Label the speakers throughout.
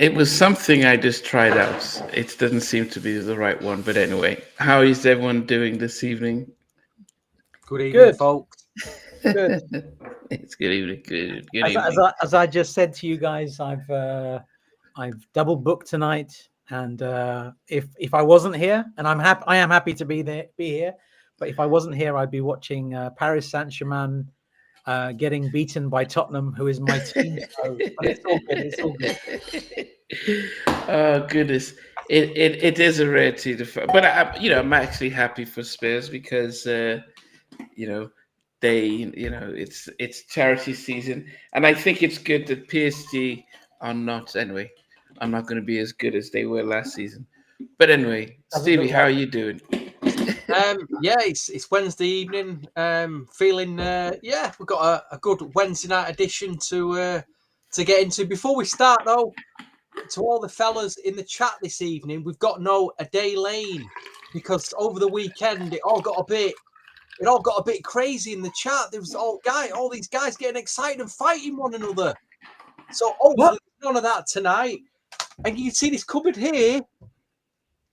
Speaker 1: It was something I just tried out. It doesn't seem to be the right one, but anyway, how is everyone doing this evening?
Speaker 2: Good evening,
Speaker 3: Good,
Speaker 2: folks.
Speaker 3: good.
Speaker 1: It's good evening. Good
Speaker 3: As, as,
Speaker 1: evening.
Speaker 3: I, as I just said to you guys, I've double booked tonight, and if I wasn't here, and I am happy to be here. But if I wasn't here, I'd be watching Paris Saint-Germain getting beaten by Tottenham, who is my team. So, but it's all good. It's all good.
Speaker 1: Oh goodness, it is a rarity to, but I'm actually happy for Spurs because you know it's charity season, and I think it's good that PSG are not anyway. I'm not going to be as good as they were last season, but anyway,
Speaker 3: Doesn't
Speaker 1: Stevie,
Speaker 3: look
Speaker 1: how are
Speaker 3: like.
Speaker 1: you doing?
Speaker 2: Yeah, it's Wednesday evening. Feeling yeah, we've got a good Wednesday night edition to get into. Before we start though, to all the fellas in the chat this evening, we've got no a day lane because over the weekend it all got a bit crazy in the chat. There was all these guys getting excited and fighting one another. So hopefully none of that tonight. And you can see this cupboard here.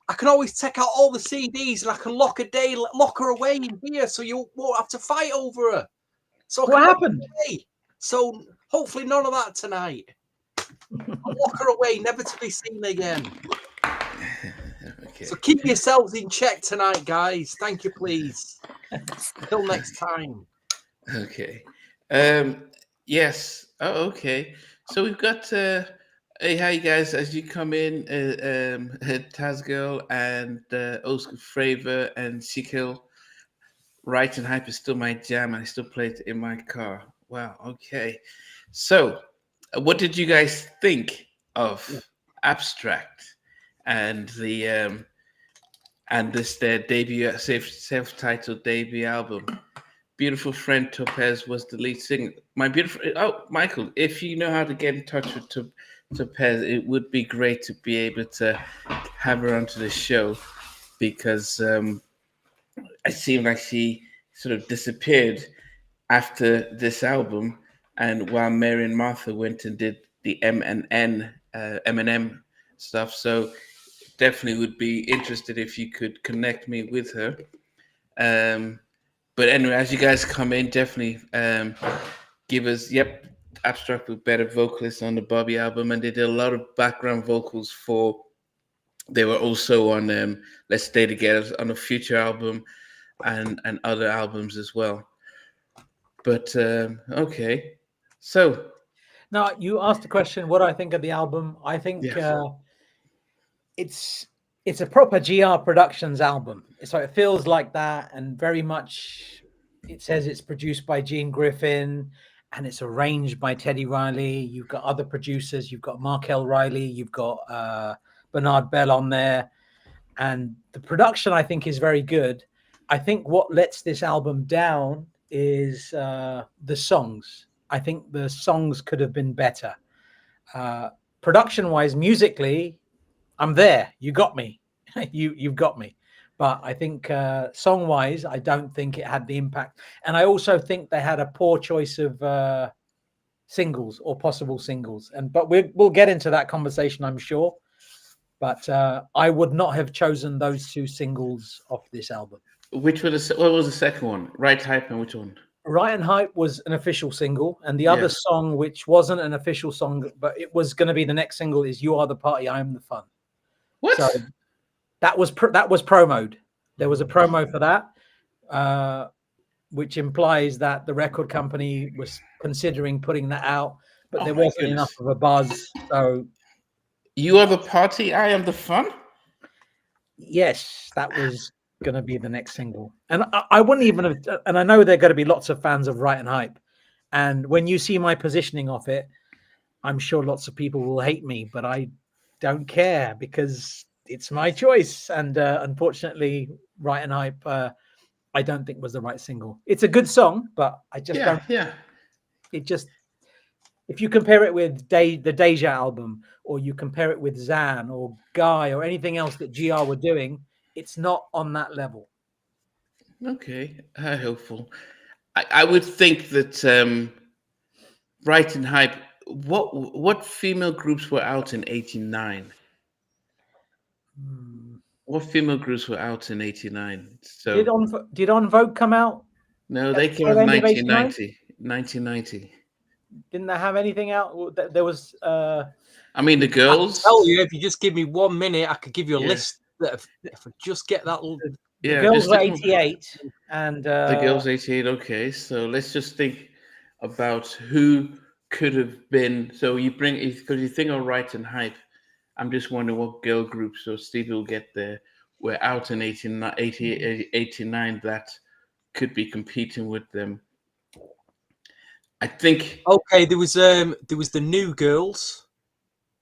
Speaker 2: I can always take out all the CDs and I can lock her away in here, so you won't have to fight over her. So
Speaker 3: What happened?
Speaker 2: So hopefully none of that tonight. I'll lock her away, never to be seen again.
Speaker 1: Okay.
Speaker 2: So keep yourselves in check tonight, guys. Thank you, please. Until next time.
Speaker 1: Okay. Yes. Oh, okay. So we've got hey, hi guys. As you come in, Tazgirl and Oscar Fravor and Shikil. Right and Hype is still my jam, and I still play it in my car. Wow. Okay. So, what did you guys think of Abstract and the and this their debut self-titled debut album? Beautiful friend Topaz was the lead singer. My beautiful Michael, if you know how to get in touch with Topaz, it would be great to be able to have her onto the show because it seemed like she sort of disappeared after this album, and while Mary and Martha went and did the Eminem stuff. So definitely would be interested if you could connect me with her. But anyway, as you guys come in, definitely give us Abstract with better vocalists on the Bobby album, and they did a lot of background vocals for. They were also on Let's Stay Together on a future album, and other albums as well. But okay, so
Speaker 3: Now you asked the question, what do I think of the album? I think
Speaker 1: yes,
Speaker 3: it's it's a proper GR Productions album. So it feels like that, and very much it says it's produced by Gene Griffin and it's arranged by Teddy Riley. You've got other producers, you've got Markel Riley, you've got Bernard Bell on there, and the production I think is very good. I think what lets this album down is the songs. I think the songs could have been better. Production wise, musically, I'm there. You got me. You've got me. But I think song wise, I don't think it had the impact. And I also think they had a poor choice of singles or possible singles. But we'll get into that conversation, I'm sure. But I would not have chosen those two singles off this album.
Speaker 1: what was the second one? Right Hype, and which one?
Speaker 3: Right and Hype was an official single, and the other song, which wasn't an official song, but it was going to be the next single, is "You Are the Party, I Am the Fun."
Speaker 1: What?
Speaker 3: So that was promoed. There was a promo for that, which implies that the record company was considering putting that out, but there wasn't enough of a buzz. So
Speaker 1: You Are the Party, I Am the Fun.
Speaker 3: yes, that was going to be the next single. And I wouldn't even have, and I know there are going to be lots of fans of Right and Hype. And when you see my positioning of it, I'm sure lots of people will hate me, but I don't care because it's my choice. And unfortunately, Right and Hype, I don't think was the right single. It's a good song, but I just don't.
Speaker 1: Yeah.
Speaker 3: It just, if you compare it with the Deja album, or you compare it with Zan or Guy or anything else that GR were doing, it's not on that level.
Speaker 1: Okay, hopeful. I would think that Right and Hype what female groups were out in '89? What female groups were out in '89? So
Speaker 3: Did On Vogue come out?
Speaker 1: no,
Speaker 3: at
Speaker 1: they
Speaker 3: the
Speaker 1: came out
Speaker 3: tail
Speaker 1: in
Speaker 3: end of 89?
Speaker 1: 1990. 1990.
Speaker 3: Didn't they have anything out? There was.
Speaker 1: I mean, the
Speaker 2: I
Speaker 1: girls.
Speaker 2: tell you, if you just give me 1 minute, I could give you a
Speaker 1: Yeah.
Speaker 2: list. That if I just get that.
Speaker 3: The
Speaker 1: Yeah,
Speaker 3: girls
Speaker 1: just
Speaker 3: were
Speaker 1: think-
Speaker 3: 88, and
Speaker 1: The girls 88. Okay, so let's just think about who could have been. So you bring because you think of Right and Hype. I'm just wondering what girl groups, so Stevie will get there, were out in 89 that could be competing with them. I think.
Speaker 2: Okay, there was the New Girls.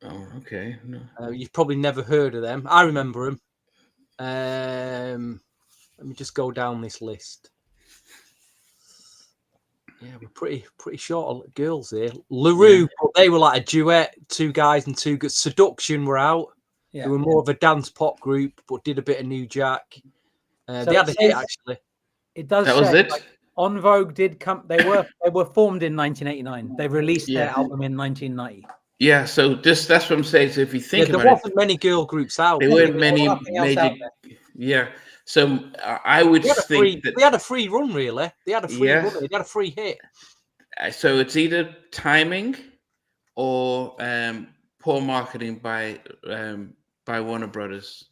Speaker 1: Oh, okay. No.
Speaker 2: You've probably never heard of them. I remember them. Let me just go down this list. Yeah, we're pretty short of girls here. LaRue, but they were like a duet, 2 guys and 2 girls. Seduction were out.
Speaker 3: yeah.
Speaker 2: They were more of a dance pop group, but did a bit of New Jack.
Speaker 3: So
Speaker 2: they had
Speaker 3: it
Speaker 2: a hit
Speaker 3: says-
Speaker 2: actually.
Speaker 3: It does.
Speaker 1: That was
Speaker 3: say,
Speaker 1: it.
Speaker 3: like, On Vogue did come. They were formed in 1989. They released their
Speaker 1: Yeah.
Speaker 3: album in 1990.
Speaker 1: Yeah. So that's what I'm saying. So if you think
Speaker 2: There
Speaker 1: about
Speaker 2: wasn't many girl groups out.
Speaker 1: it, there weren't many
Speaker 3: nothing else
Speaker 1: major.
Speaker 3: out
Speaker 1: Yeah. So I would
Speaker 2: They had,
Speaker 1: think that.
Speaker 2: they had a free run, really. They had a free
Speaker 1: Yeah.
Speaker 2: run. They had a free hit.
Speaker 1: So it's either timing or poor marketing by Warner Brothers,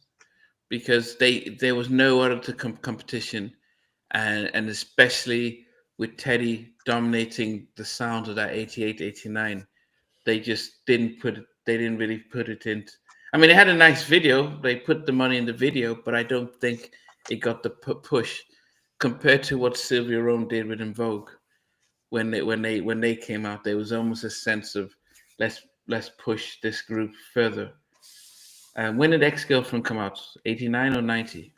Speaker 1: because there was no other competition, and especially with Teddy dominating the sound of that 88, 89, they just didn't really put it in. I mean, they had a nice video. They put the money in the video, but I don't think it got the push compared to what Sylvia Rome did with En Vogue. When they came out, there was almost a sense of let's push this group further. When did Ex-Girlfriend come out? 89 or 90?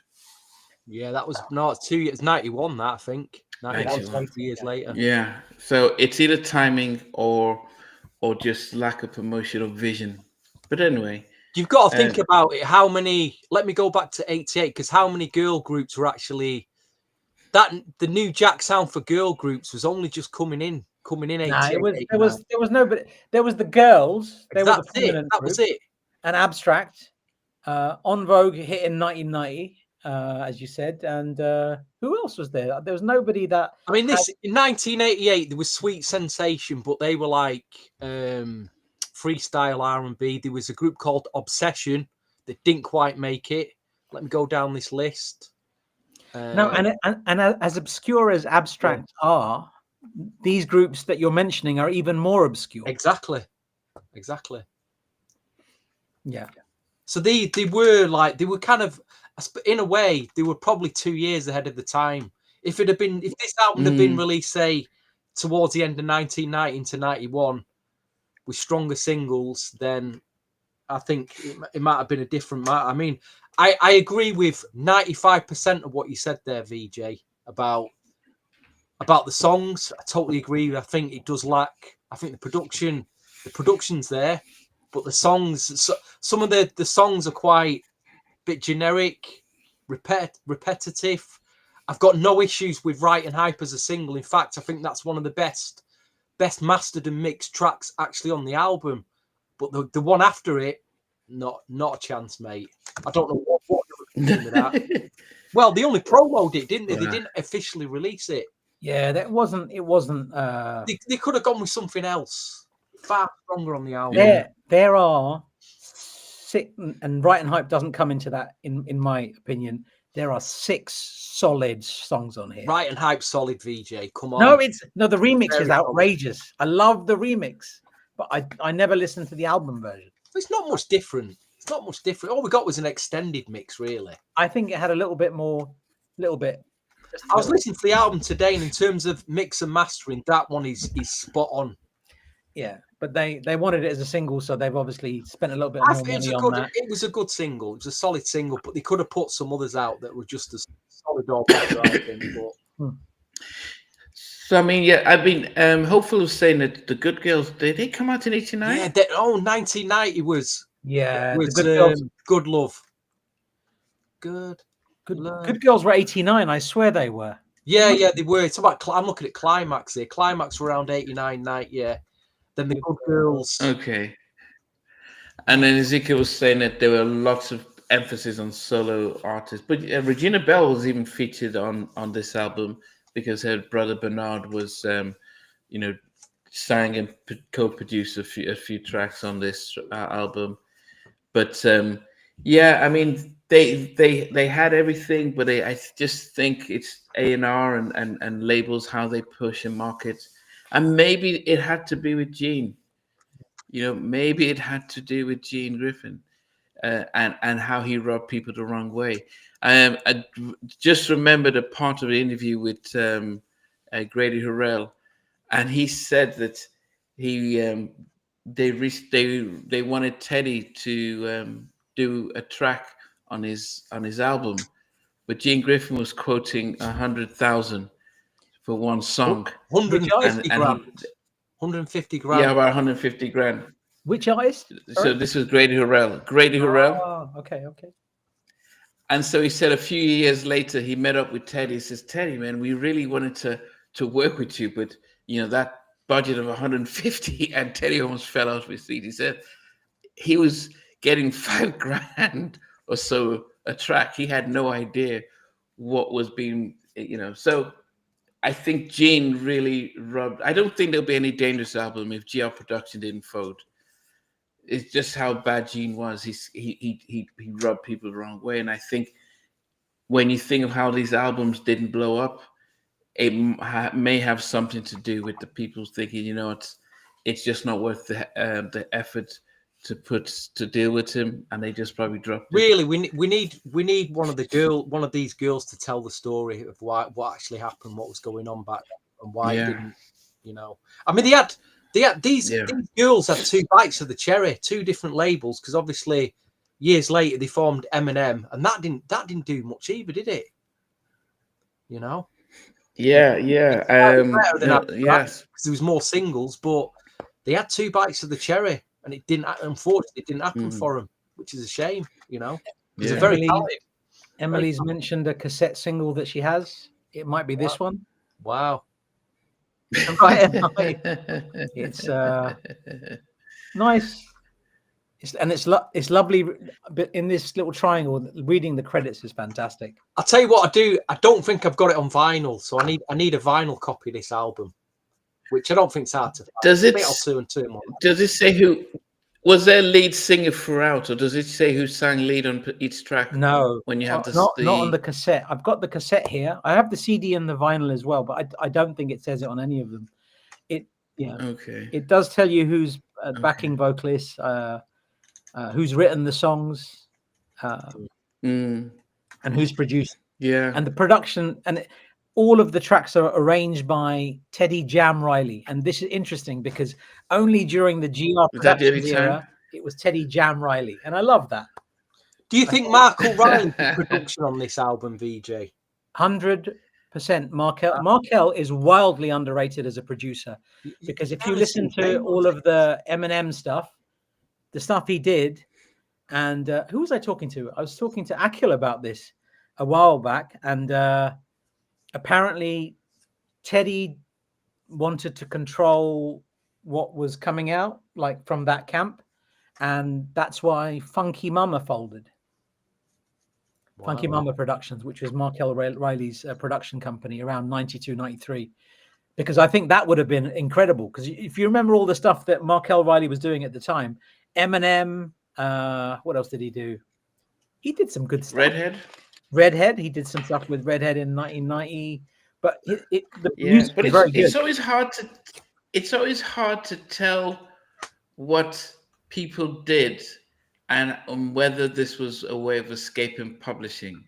Speaker 2: Yeah, that was it's 2 years. 91, that I think.
Speaker 1: 91.
Speaker 2: 2 years later.
Speaker 1: Yeah. So it's either timing or just lack of promotional vision. But anyway,
Speaker 2: You've got to think about it. How many? Let me go back to 88, because how many girl groups were actually that the New Jack sound for girl groups was only just coming in 88.
Speaker 3: Nah, there was nobody. There was the girls. They were the
Speaker 2: That's it.
Speaker 3: feminine
Speaker 2: That was
Speaker 3: group,
Speaker 2: it.
Speaker 3: and Abstract. On Vogue hit in 1990, as you said, and who else was there? There was nobody that.
Speaker 2: I mean, this in 1988 there was Sweet Sensation, but they were like freestyle R&B. There was a group called Obsession that didn't quite make it. Let me go down this list.
Speaker 3: No, and as obscure as Abstract are, these groups that you're mentioning are even more obscure.
Speaker 2: Exactly.
Speaker 3: Yeah.
Speaker 2: So they were kind of, in a way, they were probably 2 years ahead of the time. If this album had been released, say, towards the end of 1990 to 91 with stronger singles, then I think it might have been a different matter. I mean, I agree with 95% of what you said there, VJ, about the songs. I totally agree. I think it does lack. I think the production's there, but the songs, some of the songs are quite a bit generic, repetitive. I've got no issues with Right and Hype as a single. In fact, I think that's one of the best mastered and mixed tracks actually on the album. But the one after it, not a chance, mate. I don't know what you're doing with that. Well, they only promoted it, didn't they? They didn't officially release it.
Speaker 3: Yeah, it wasn't.
Speaker 2: They could have gone with something else, far stronger on the album.
Speaker 3: There are six, and Right and Hype doesn't come into that. In my opinion, there are 6 solid songs on here.
Speaker 2: Right and Hype, solid, VJ. Come on.
Speaker 3: No, the remix
Speaker 2: Very
Speaker 3: is outrageous. I love the remix, but I never listened to the album version.
Speaker 2: It's not much different. All we got was an extended mix, really.
Speaker 3: I think it had a little bit.
Speaker 2: I was listening to the album today, and in terms of mix and mastering, that one is spot on.
Speaker 3: Yeah, but they wanted it as a single, so they've obviously spent a little bit
Speaker 2: I
Speaker 3: more
Speaker 2: think
Speaker 3: money on that.
Speaker 2: it was a good single. It was a solid single, but they could have put some others out that were just as solid or better, I think. But
Speaker 1: So I mean, Hopeful was saying that the Good Girls, did they come out in 89?
Speaker 2: yeah, 1990 was Good Love.
Speaker 3: Good Girls were 89. I swear they were.
Speaker 2: Yeah, they were. It's about. I'm looking at Climax here. Climax were around 89, 90. Yeah, then the Good Girls.
Speaker 1: Okay. And then Ezekiel was saying that there were lots of emphasis on solo artists, but Regina Bell was even featured on this album because her brother Bernard was, sang and co-produced a few tracks on this album. But yeah, I mean, they had everything, but I just think it's A&R and labels, how they push and market, and maybe it had to be with Gene. Maybe it had to do with Gene Griffin and how he rubbed people the wrong way. I just remembered a part of the interview with Grady Harrell, and he said that they wanted Teddy to do a track on his album, but Gene Griffin was quoting 100,000 for one song.
Speaker 2: 150 grand. 150 grand.
Speaker 1: Yeah, about 150 grand.
Speaker 3: Which artist?
Speaker 1: So this was Grady Harrell.
Speaker 3: Oh, okay.
Speaker 1: And so he said a few years later, he met up with Teddy. He says, Teddy, man, we really wanted to work with you, but that budget of 150, and Teddy almost fell out of his seat. He said he was getting $5,000 or so a track. He had no idea what was being, so I think Gene really rubbed. I don't think there'll be any Dangerous album if GR Production didn't fold. It's just how bad Gene was. He rubbed people the wrong way, and I think when you think of how these albums didn't blow up, it may have something to do with the people thinking, it's just not worth the effort to deal with him, and they just probably dropped it.
Speaker 2: Really, we need one of these girls to tell the story of what actually happened, what was going on back then, and why it didn't. I mean, these girls had two bites of the cherry, two different labels, because obviously years later they formed Eminem, and that didn't do much either, did it?
Speaker 1: Yeah.
Speaker 2: Yes, because there was more singles, but they had two bites of the cherry, and unfortunately, it didn't happen for them, which is a shame. It's very talented.
Speaker 3: Emily's mentioned a cassette single that she has. It might be this one.
Speaker 2: Wow.
Speaker 3: Right, it's nice. It's lovely, but in this little triangle, reading the credits is fantastic.
Speaker 2: I'll tell you what I do. I don't think I've got it on vinyl, so I need a vinyl copy of this album, which I don't think it's hard to find.
Speaker 1: Does it?
Speaker 2: More.
Speaker 1: Does it say who was their lead singer throughout, or does it say who sang lead on each track?
Speaker 3: No,
Speaker 1: when you have
Speaker 3: not on the cassette. I've got the cassette here. I have the CD and the vinyl as well, but I don't think it says it on any of them.
Speaker 1: Okay.
Speaker 3: It does tell you who's backing vocalists, who's written the songs, and who's produced.
Speaker 1: Yeah,
Speaker 3: and the production and all of the tracks are arranged by Teddy Jam Riley, and this is interesting because only during the GR production era it was Teddy Jam Riley, and I love that.
Speaker 2: Do you think Markel Riley did production on this album, VJ?
Speaker 3: 100%. Markel is wildly underrated as a producer, because if you listen to all of the Eminem stuff, the stuff he did, and who was I talking to? I was talking to Akil about this a while back, and apparently Teddy wanted to control what was coming out, like from that camp, and that's why Funky Mama folded. Wow. Funky Mama Productions, which was Markel Riley's production company around 92, 93. Because I think that would have been incredible. Because if you remember all the stuff that Markel Riley was doing at the time, Eminem, what else did he do? He did some good stuff. Redhead. He did some stuff with Redhead in 1990. But
Speaker 1: it's always hard to. It's always hard to tell what people did and whether this was a way of escaping publishing,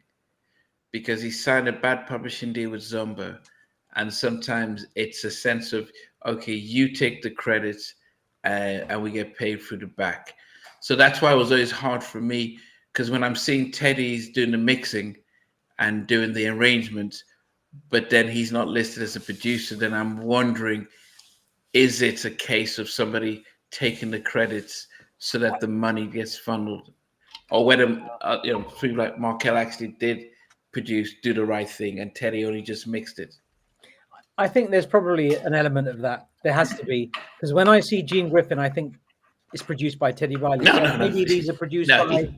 Speaker 1: because he signed a bad publishing deal with Zomba, and sometimes it's a sense of, okay, you take the credits and we get paid through the back. So that's why it was always hard for me, because when I'm seeing Teddy's doing the mixing and doing the arrangement, but then he's not listed as a producer, then I'm wondering, is it a case of somebody taking the credits so that the money gets funneled, or whether people like Markel actually did do the right thing and Teddy only just mixed it?
Speaker 3: I think there's probably an element of that. There has to be, because when I see Gene Griffin, I think it's produced by Teddy Riley.
Speaker 1: No,
Speaker 3: So
Speaker 1: no, no.
Speaker 3: maybe these are produced
Speaker 1: No,
Speaker 3: by.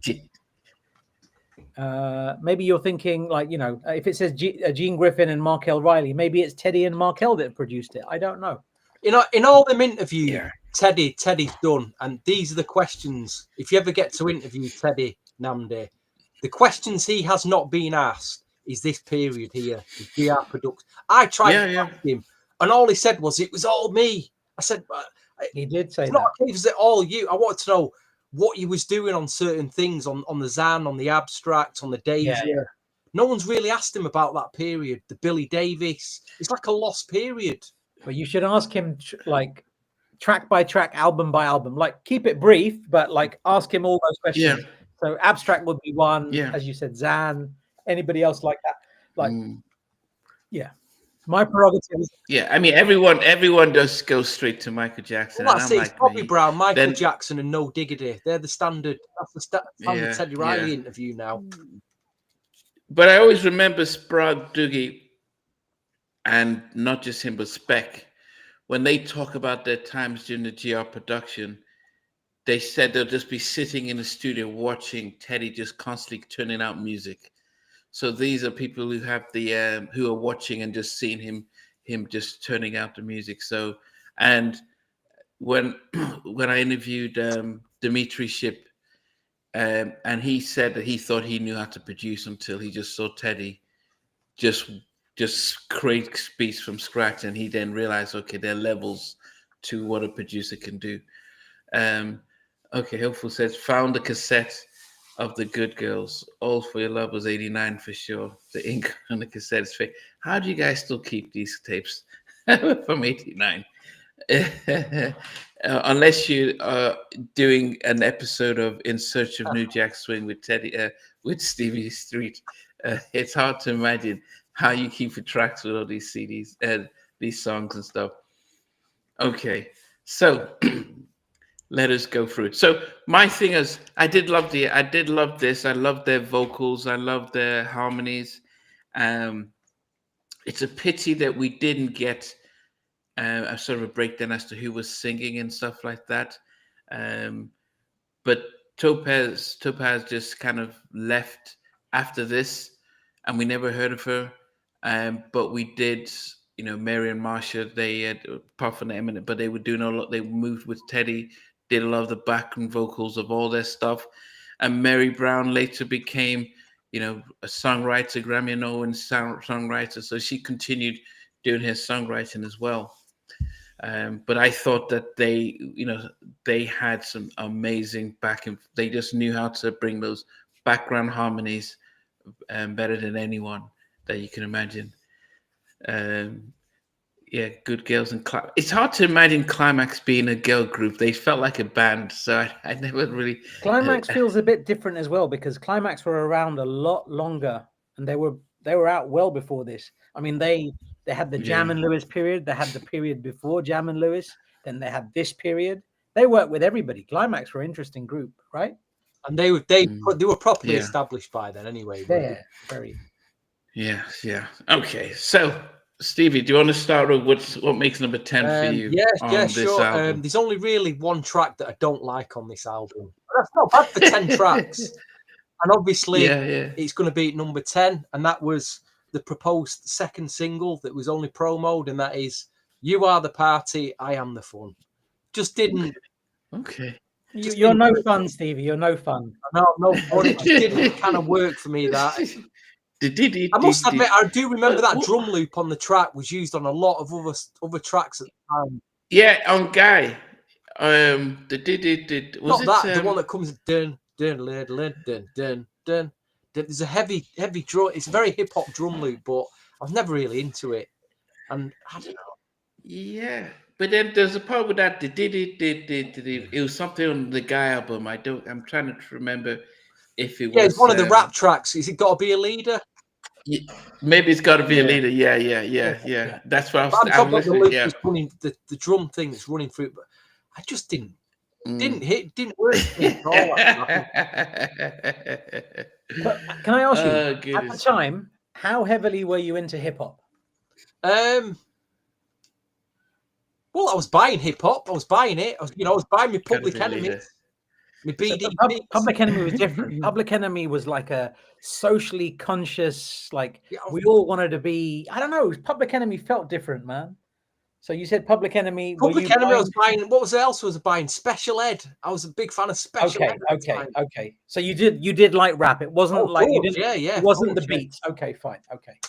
Speaker 3: Maybe you're thinking like, you know, if it says Gene Griffin and Markel Riley, maybe it's Teddy and Markel that produced it. I don't know.
Speaker 2: You know, in all them interviews,
Speaker 1: Yeah.
Speaker 2: Teddy's done, and these are the questions. If you ever get to interview Teddy Namde, the questions he has not been asked is this period here, the GR production. I tried to ask him, and all he said was, "It was all me." I said,
Speaker 3: he did say
Speaker 2: it's
Speaker 3: that.
Speaker 2: not a case, was it all you? I wanted to know what you was doing on certain things, on the Zan, on the Abstract, on the Daisy.
Speaker 3: Yeah.
Speaker 2: No one's really asked him about that period, the Billy Davis. It's like a lost period.
Speaker 3: But you should ask him like track by track, album by album. Like keep it brief, but like ask him all those questions.
Speaker 1: Yeah.
Speaker 3: So Abstract would be one,
Speaker 1: Yeah.
Speaker 3: as you said, Zan. Anybody else like that? Like, yeah, my prerogative is.
Speaker 1: Yeah, I mean, everyone does go straight to Michael Jackson.
Speaker 2: Well, that's
Speaker 1: and
Speaker 2: it.
Speaker 1: I'm
Speaker 2: It's
Speaker 1: like,
Speaker 2: Bobby Brown, Michael
Speaker 1: then,
Speaker 2: Jackson, and No Diggity. They're the standard. That's the standard Teddy Riley interview now.
Speaker 1: But I always remember Sprague Doogie, and not just him, but Speck, when they talk about their times during the GR production, they said they'll just be sitting in the studio watching Teddy just constantly turning out music. So these are people who have the who are watching and just seeing him just turning out the music. So, and when I interviewed Dimitri Ship, and he said that he thought he knew how to produce until he just saw Teddy just create beats from scratch, and he then realized, okay, there are levels to what a producer can do. Okay, Hopeful says, found the cassette of the Good Girls. All for Your Love was 89 for sure. The ink on the cassette is fake. How do you guys still keep these tapes from 89? Unless you are doing an episode of In Search of New Jack Swing with with Stevie Street. It's hard to imagine how you keep the tracks with all these CDs and these songs and stuff. Okay, so let us go through it. So my thing is, I did love this. I love their vocals. I love their harmonies. It's a pity that we didn't get a sort of a breakdown as to who was singing and stuff like that. But Topaz just kind of left after this, and we never heard of her. But we did, you know, Mary and Marsha, they had, apart from the Eminent, but they were doing a lot. They moved with Teddy, did a lot of the background vocals of all their stuff. And Mary Brown later became, you know, a songwriter, Grammy Award songwriter. So she continued doing her songwriting as well. But I thought that they, you know, they had some amazing backing. They just knew how to bring those background harmonies better than anyone that you can imagine. Yeah, Good Girls and it's hard to imagine Climax being a girl group. They felt like a band, so I never really.
Speaker 3: Climax feels a bit different as well, because Climax were around a lot longer, and they were out well before this. I mean, they had the Jam and Lewis period. They had the period before Jam and Lewis. Then they had this period. They worked with everybody. Climax were an interesting group, right?
Speaker 2: And they were properly established by then, anyway.
Speaker 3: Yeah, very.
Speaker 1: Yeah. Okay, so Stevie, do you want to start with what makes number 10 for you?
Speaker 2: Yeah, sure. There's only really one track that I don't like on this album. That's not bad for 10 tracks. And obviously, it's going to be at number 10, and that was the proposed second single that was only promoed, and that is "You Are the Party, I Am the Fun." Just didn't.
Speaker 1: Okay.
Speaker 3: You're no fun, Stevie. You're no fun.
Speaker 2: No fun. It just didn't kind of work for me. That. I must admit, I do remember that drum loop on the track was used on a lot of other tracks at the time.
Speaker 1: Yeah, on Guy. Was
Speaker 2: the one that comes dun dun dun dun dun dun dun. There's a heavy drum. It's a very hip hop drum loop, but I was never really into it. And I don't know.
Speaker 1: Yeah, but then there's a part with that. It was something on the Guy album. I'm trying to remember if it was.
Speaker 2: Yeah, it's one of the rap tracks. Is it Got to Be a Leader?
Speaker 1: Yeah, maybe it's Got to Be a Leader. Yeah. That's what I was listening.
Speaker 2: Yeah, running, the drum thing that's running through, but I just didn't work for me at all.
Speaker 3: But can I ask you, at the time, how heavily were you into hip hop?
Speaker 2: Well, I was buying hip hop. I was buying it. I was buying my Public
Speaker 1: Gotta be
Speaker 2: Enemy,
Speaker 1: later.
Speaker 2: my
Speaker 3: So
Speaker 2: BDP.
Speaker 3: Public Enemy was different. Public Enemy was like a socially conscious, like
Speaker 2: Yeah,
Speaker 3: we all wanted to be. I don't know. Public Enemy felt different, man. So you said Public Enemy. Were
Speaker 2: Public
Speaker 3: you
Speaker 2: Enemy. I was
Speaker 3: buying?
Speaker 2: buying. What else was I buying? Special Ed. I was a big fan of Special
Speaker 3: Okay,
Speaker 2: Ed. At the
Speaker 3: okay,
Speaker 2: time.
Speaker 3: okay. So you did like rap. It wasn't
Speaker 2: Oh,
Speaker 3: like you
Speaker 2: course,
Speaker 3: didn't.
Speaker 2: yeah,
Speaker 3: It
Speaker 2: of
Speaker 3: wasn't the
Speaker 2: course, yeah.
Speaker 3: beats. Okay, fine. Okay.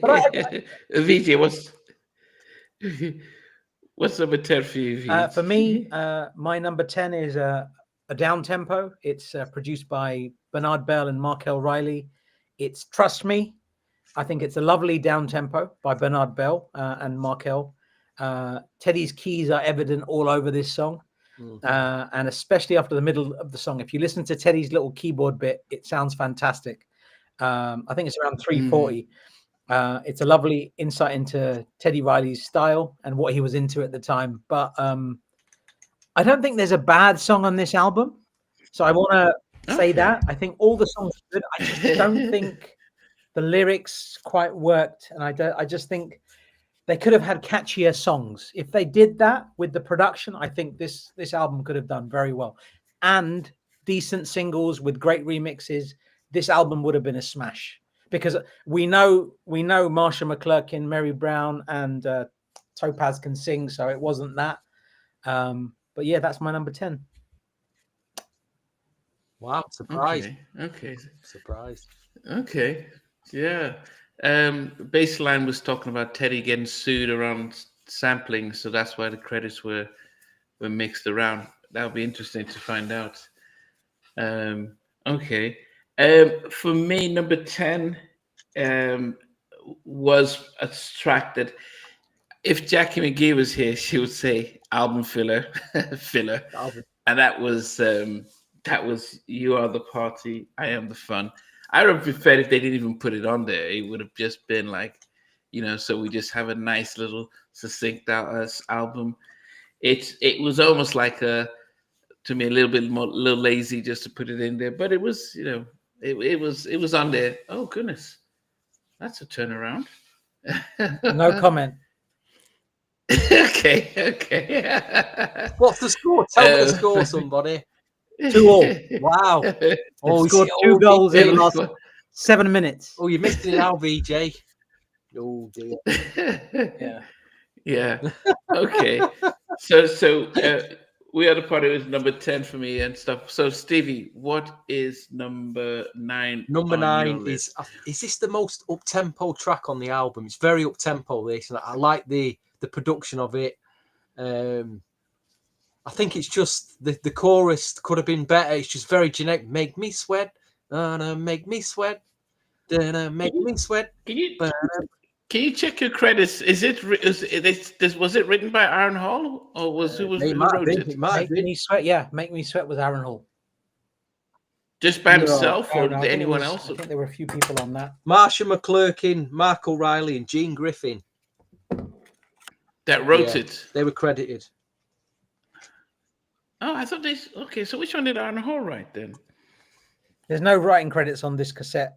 Speaker 3: But
Speaker 1: VJ, what's number 10 for you, VJ?
Speaker 3: for me, my number 10 is a down tempo. It's produced by Bernard Bell and Markel Riley. It's Trust Me. I think it's a lovely down tempo by Bernard Bell and Markel. Teddy's keys are evident all over this song. And especially after the middle of the song, if you listen to Teddy's little keyboard bit, it sounds fantastic. I think it's around 340. It's a lovely insight into Teddy Riley's style and what he was into at the time. But I don't think there's a bad song on this album. So I want to say that. I think all the songs are good. I just don't think the lyrics quite worked. And I just think they could have had catchier songs. If they did that with the production, I think this album could have done very well. And decent singles with great remixes, this album would have been a smash. Because we know Marsha McClurkin, Mary Brown, and Topaz can sing, so it wasn't that. But yeah, that's my number 10.
Speaker 2: Wow, surprised.
Speaker 1: Okay.
Speaker 2: Surprised.
Speaker 1: Okay. Yeah. Baseline was talking about Teddy getting sued around sampling, so that's why the credits were mixed around. That would be interesting to find out. Okay. For me, number 10 was a track that if Jackie McGee was here, she would say album filler, filler. And that was You Are the Party, I Am the Fun. I would have preferred if they didn't even put it on there. It would have just been like, so we just have a nice little succinct album. It was almost like to me a little lazy just to put it in there, but it was, it was on there. Oh goodness, that's a turnaround.
Speaker 3: No comment.
Speaker 1: Okay.
Speaker 2: What's the score? Tell me the score, somebody.
Speaker 3: 2-2.
Speaker 2: Wow.
Speaker 3: Oh, he scored 2 goals in the last 7 minutes.
Speaker 2: Oh, you missed it now, VJ. Oh dear.
Speaker 1: Yeah. Okay. So We Are the Party was number 10 for me and stuff. So Stevie, what is number 9?
Speaker 2: Number 9 is this the most up-tempo track on the album? It's very up-tempo, this, and I like the production of it. I think it's just the chorus could have been better. It's just very generic. Make me sweat, make me sweat, make me sweat.
Speaker 1: Can you check your credits? Was it written by Aaron Hall, or who wrote it?
Speaker 3: Make Me Sweat. Yeah, Make Me Sweat was Aaron Hall.
Speaker 1: Just by himself, or
Speaker 3: no,
Speaker 1: anyone else?
Speaker 3: I think there were a few people on that.
Speaker 2: Marsha McClurkin, Mark O'Reilly, and Gene Griffin.
Speaker 1: That wrote it.
Speaker 2: They were credited.
Speaker 1: Oh, I thought they. Okay, so which one did Aaron Hall write then?
Speaker 3: There's no writing credits on this cassette.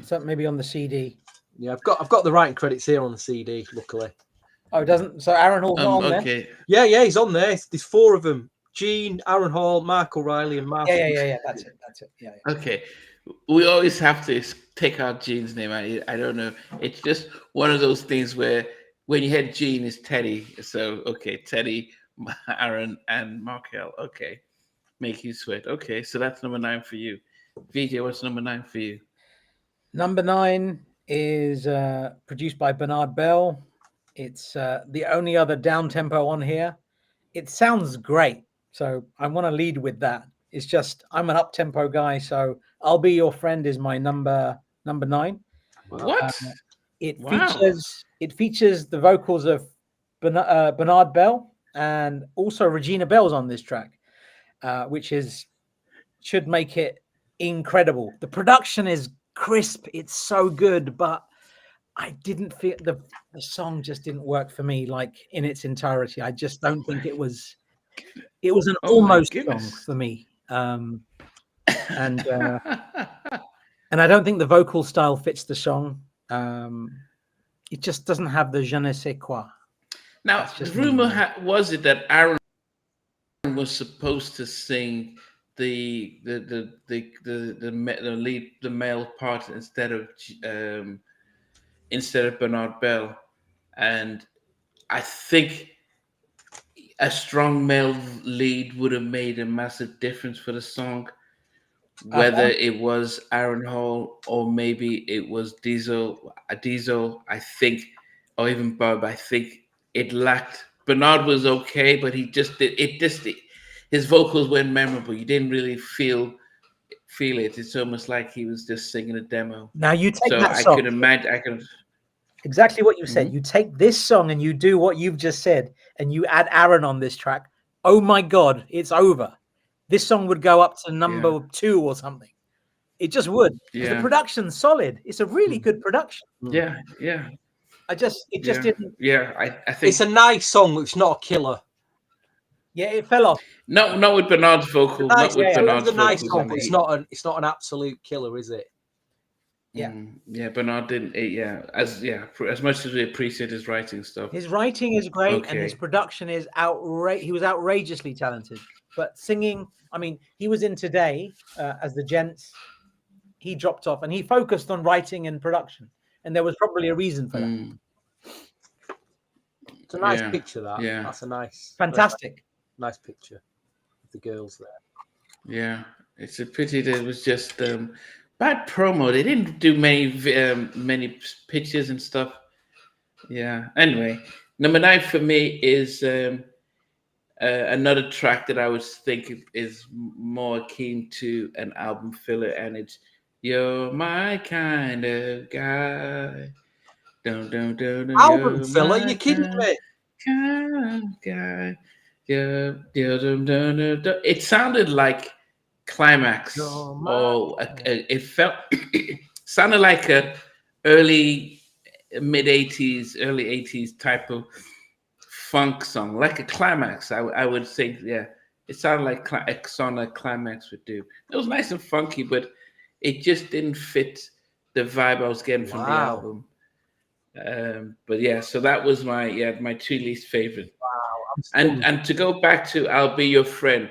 Speaker 3: So maybe on the CD.
Speaker 2: Yeah, I've got the writing credits here on the CD. Luckily.
Speaker 3: Oh, it doesn't. So Aaron Hall's not on there.
Speaker 2: Yeah, he's on there. There's 4 of them: Gene, Aaron Hall, Mark O'Reilly, and Mark.
Speaker 3: Yeah. That's it. Yeah.
Speaker 1: Okay. We always have to take out Gene's name. I don't know. It's just one of those things where when you had Gene, it's Teddy. So okay, Teddy, Aaron, and Markel. Okay, Make You Sweat. Okay, so that's number 9 for you. VJ, what's number 9 for you?
Speaker 3: Number 9 is produced by Bernard Bell. It's the only other down tempo on here. It sounds great, so I want to lead with that. It's just I'm an up tempo guy, so I'll Be Your Friend is my number 9.
Speaker 1: What?
Speaker 3: It features the vocals of Bernard Bell and also Regina Bell's on this track, which should make it incredible. The production is crisp, it's so good, but I didn't feel the song just didn't work for me like in its entirety. I just don't think it was an almost song for me. And I don't think the vocal style fits the song. it just doesn't have the je ne sais quoi.
Speaker 1: Now,
Speaker 3: That's
Speaker 1: the
Speaker 3: just
Speaker 1: rumor
Speaker 3: me.
Speaker 1: was it that Aaron was supposed to sing the male part instead of Bernard Bell, and I think a strong male lead would have made a massive difference for the song. Whether it was Aaron Hall or maybe it was Diesel, I think, or even Bob, I think it lacked. Bernard was okay, but he just did it. His vocals weren't memorable. You didn't really feel it. It's almost like he was just singing a demo.
Speaker 3: Now you take
Speaker 1: So
Speaker 3: that
Speaker 1: I
Speaker 3: song.
Speaker 1: could imagine. I could.
Speaker 3: Exactly what you said.
Speaker 1: Mhm.
Speaker 3: You take this song and you do what you've just said, and you add Aaron on this track. Oh my God, it's over. This song would go up to number 2 or something. It just would. Because the
Speaker 1: Yeah.
Speaker 3: production's solid. It's a really good production.
Speaker 1: Yeah. Yeah.
Speaker 3: It just didn't.
Speaker 1: Yeah. I think
Speaker 2: It's a nice song, but it's not a killer.
Speaker 3: Yeah, it fell off.
Speaker 1: not with Bernard's vocal.
Speaker 2: Nice,
Speaker 1: Not with
Speaker 3: yeah,
Speaker 1: Bernard's
Speaker 2: it's a nice
Speaker 1: vocals.
Speaker 2: song,
Speaker 1: on
Speaker 2: but
Speaker 1: it.
Speaker 2: it's not an absolute killer, is it?
Speaker 3: Yeah.
Speaker 1: Yeah, Bernard didn't. As much as we appreciate his writing stuff.
Speaker 3: His writing is great and his
Speaker 1: Okay.
Speaker 3: production is outrageous. He was outrageously talented. But singing, I mean, he was in Today as the Gents. He dropped off and he focused on writing and production. And there was probably a reason for that.
Speaker 1: Mm,
Speaker 2: It's a nice
Speaker 1: Yeah,
Speaker 2: picture, that.
Speaker 1: yeah.
Speaker 2: That's a nice,
Speaker 3: Fantastic.
Speaker 2: nice picture of the girls there.
Speaker 1: yeah. It's a pity that it was just bad promo. They didn't do many pictures and stuff. Yeah. Anyway, number 9 for me is another track that I would think is more keen to an album filler, and it's "You're My Kind of Guy." Don't,
Speaker 2: Album
Speaker 1: you're
Speaker 2: filler?
Speaker 1: my
Speaker 2: You kidding me?
Speaker 1: kind of guy. Yeah, it sounded like climax,
Speaker 2: You're my
Speaker 1: or it felt sounded like a early mid '80s, early '80s type of funk song, like a climax. I would think, yeah, it sounded like a song like climax would do. It was nice and funky, but it just didn't fit the vibe I was getting from the
Speaker 2: Wow.
Speaker 1: album. But yeah, so that was my 2 least favorite. And to go back to "I'll Be Your Friend,"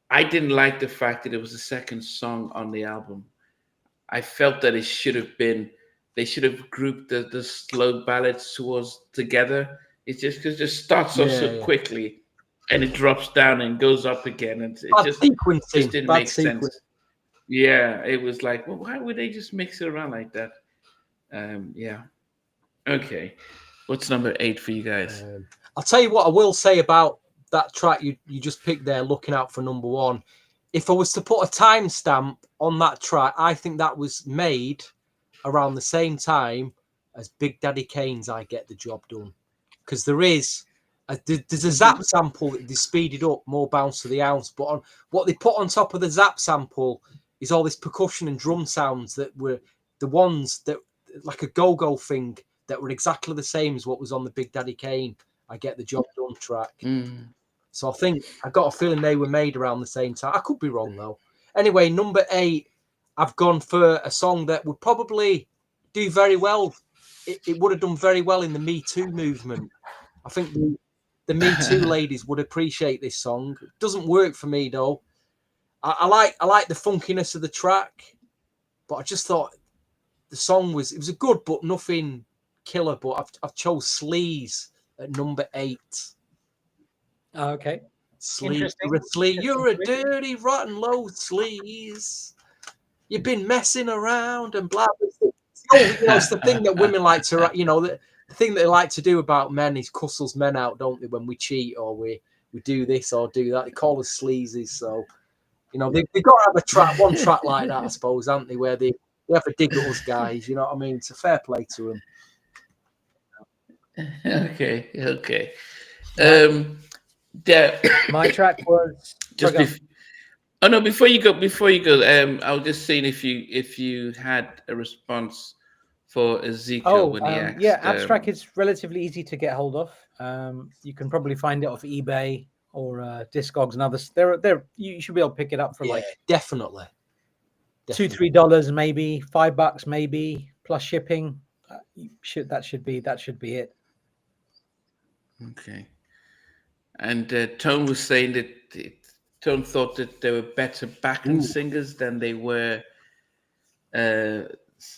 Speaker 1: I didn't like the fact that it was the second song on the album. I felt that it should have been. They should have grouped the slow ballads together. It's just because it starts off so quickly, and it drops down and goes up again, and it just didn't make sense. Yeah, it was like, well, why would they just mix it around like that? Yeah. Okay. What's number 8 for you guys?
Speaker 2: I'll tell you what I will say about that track you just picked there, Looking Out for Number 1. If I was to put a timestamp on that track, I think that was made around the same time as Big Daddy Kane's I Get the Job Done. Because there's a Zap sample that they speeded up, more bounce to the ounce. But on what they put on top of the Zap sample is all this percussion and drum sounds that were the ones that, like a go-go thing, that were exactly the same as what was on the Big Daddy Kane I Get the Job Done track. So I think I got a feeling they were made around the same time. I could be wrong though. Anyway, number 8, I've gone for a song that would probably do very well. It would have done very well in the Me Too movement. I think the Me Too ladies would appreciate this song. It doesn't work for me though. I like the funkiness of the track, but I just thought the song was a good but nothing killer. But I've chose Sleaze at number 8.
Speaker 3: Okay.
Speaker 2: Sleaze, you're a dirty, rotten, low sleaze. You've been messing around and blah blah. It's the thing that women like to, the thing that they like to do about men is cuss us men out, don't they? When we cheat or we do this or do that, they call us sleazies. So, they've got to have one track like that, I suppose, haven't they? Where they have a dig at us guys. You know what I mean? It's a fair play to them.
Speaker 1: Okay. Yeah.
Speaker 3: My track was
Speaker 1: before you go, I was just seeing if you had a response for Ezekiel when he asked.
Speaker 3: Yeah, Abstrac is relatively easy to get hold of. You can probably find it off eBay or Discogs and others. You should be able to pick it up for
Speaker 2: definitely
Speaker 3: $2-3 maybe, $5 maybe plus shipping. That should be it.
Speaker 1: Okay. And Tone was saying that Tone thought that they were better backing singers than they were uh,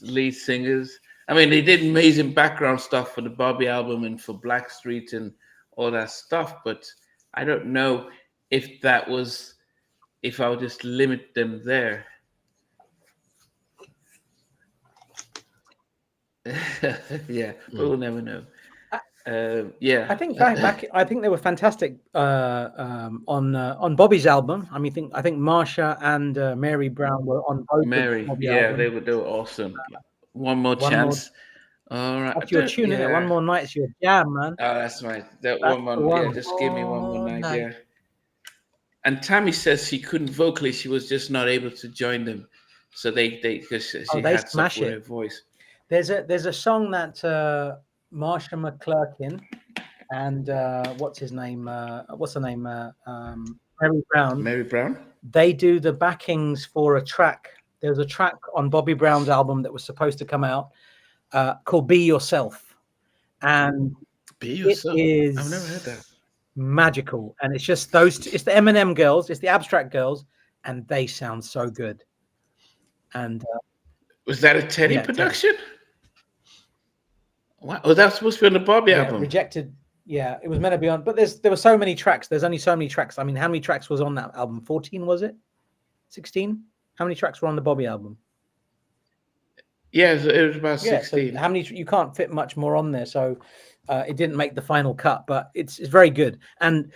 Speaker 1: lead singers. I mean, they did amazing background stuff for the Bobby album and for Blackstreet and all that stuff, but I don't know if that was if I would just limit them there. Yeah, but we'll never know. Yeah,
Speaker 3: I think back. I think they were fantastic on Bobby's album. I mean, I think Marsha and Mary Brown were on both of
Speaker 1: Mary.
Speaker 3: Bobby
Speaker 1: Yeah,
Speaker 3: album.
Speaker 1: they were awesome. One more
Speaker 3: One more.
Speaker 1: chance. All right.
Speaker 3: That's your tune, innit? One more night's your jam, man.
Speaker 1: Oh, that's right. That
Speaker 3: That's
Speaker 1: one more.
Speaker 3: the one.
Speaker 1: Yeah, just give me one more
Speaker 2: More
Speaker 1: night.
Speaker 2: night.
Speaker 1: Yeah. And Tammy says she couldn't vocally; she was just not able to join them. So they because she
Speaker 3: they
Speaker 1: had
Speaker 3: smash
Speaker 1: stuff with
Speaker 3: it.
Speaker 1: her voice.
Speaker 3: There's a song that Marsha McClurkin and what's her name? Mary Brown.
Speaker 1: Mary Brown.
Speaker 3: They do the backings for a track. There's a track on Bobby Brown's album that was supposed to come out called "Be Yourself," and
Speaker 1: Be yourself.
Speaker 3: it is
Speaker 1: I've never heard that.
Speaker 3: magical. And it's just those two, it's the Eminem girls, it's the Abstrac girls, and they sound so good. And
Speaker 1: Was that a Teddy
Speaker 3: yeah,
Speaker 1: production? Wow. Was that supposed to be on the Bobby album?
Speaker 3: Rejected. Yeah, it was meant to be on, but there were so many tracks. There's only so many tracks. I mean, how many tracks was on that album? 14, was it? 16? How many tracks were on the Bobby album?
Speaker 1: Yeah, it was about
Speaker 3: Yeah,
Speaker 1: 16.
Speaker 3: so how many? You can't fit much more on there, so it didn't make the final cut. But it's very good, and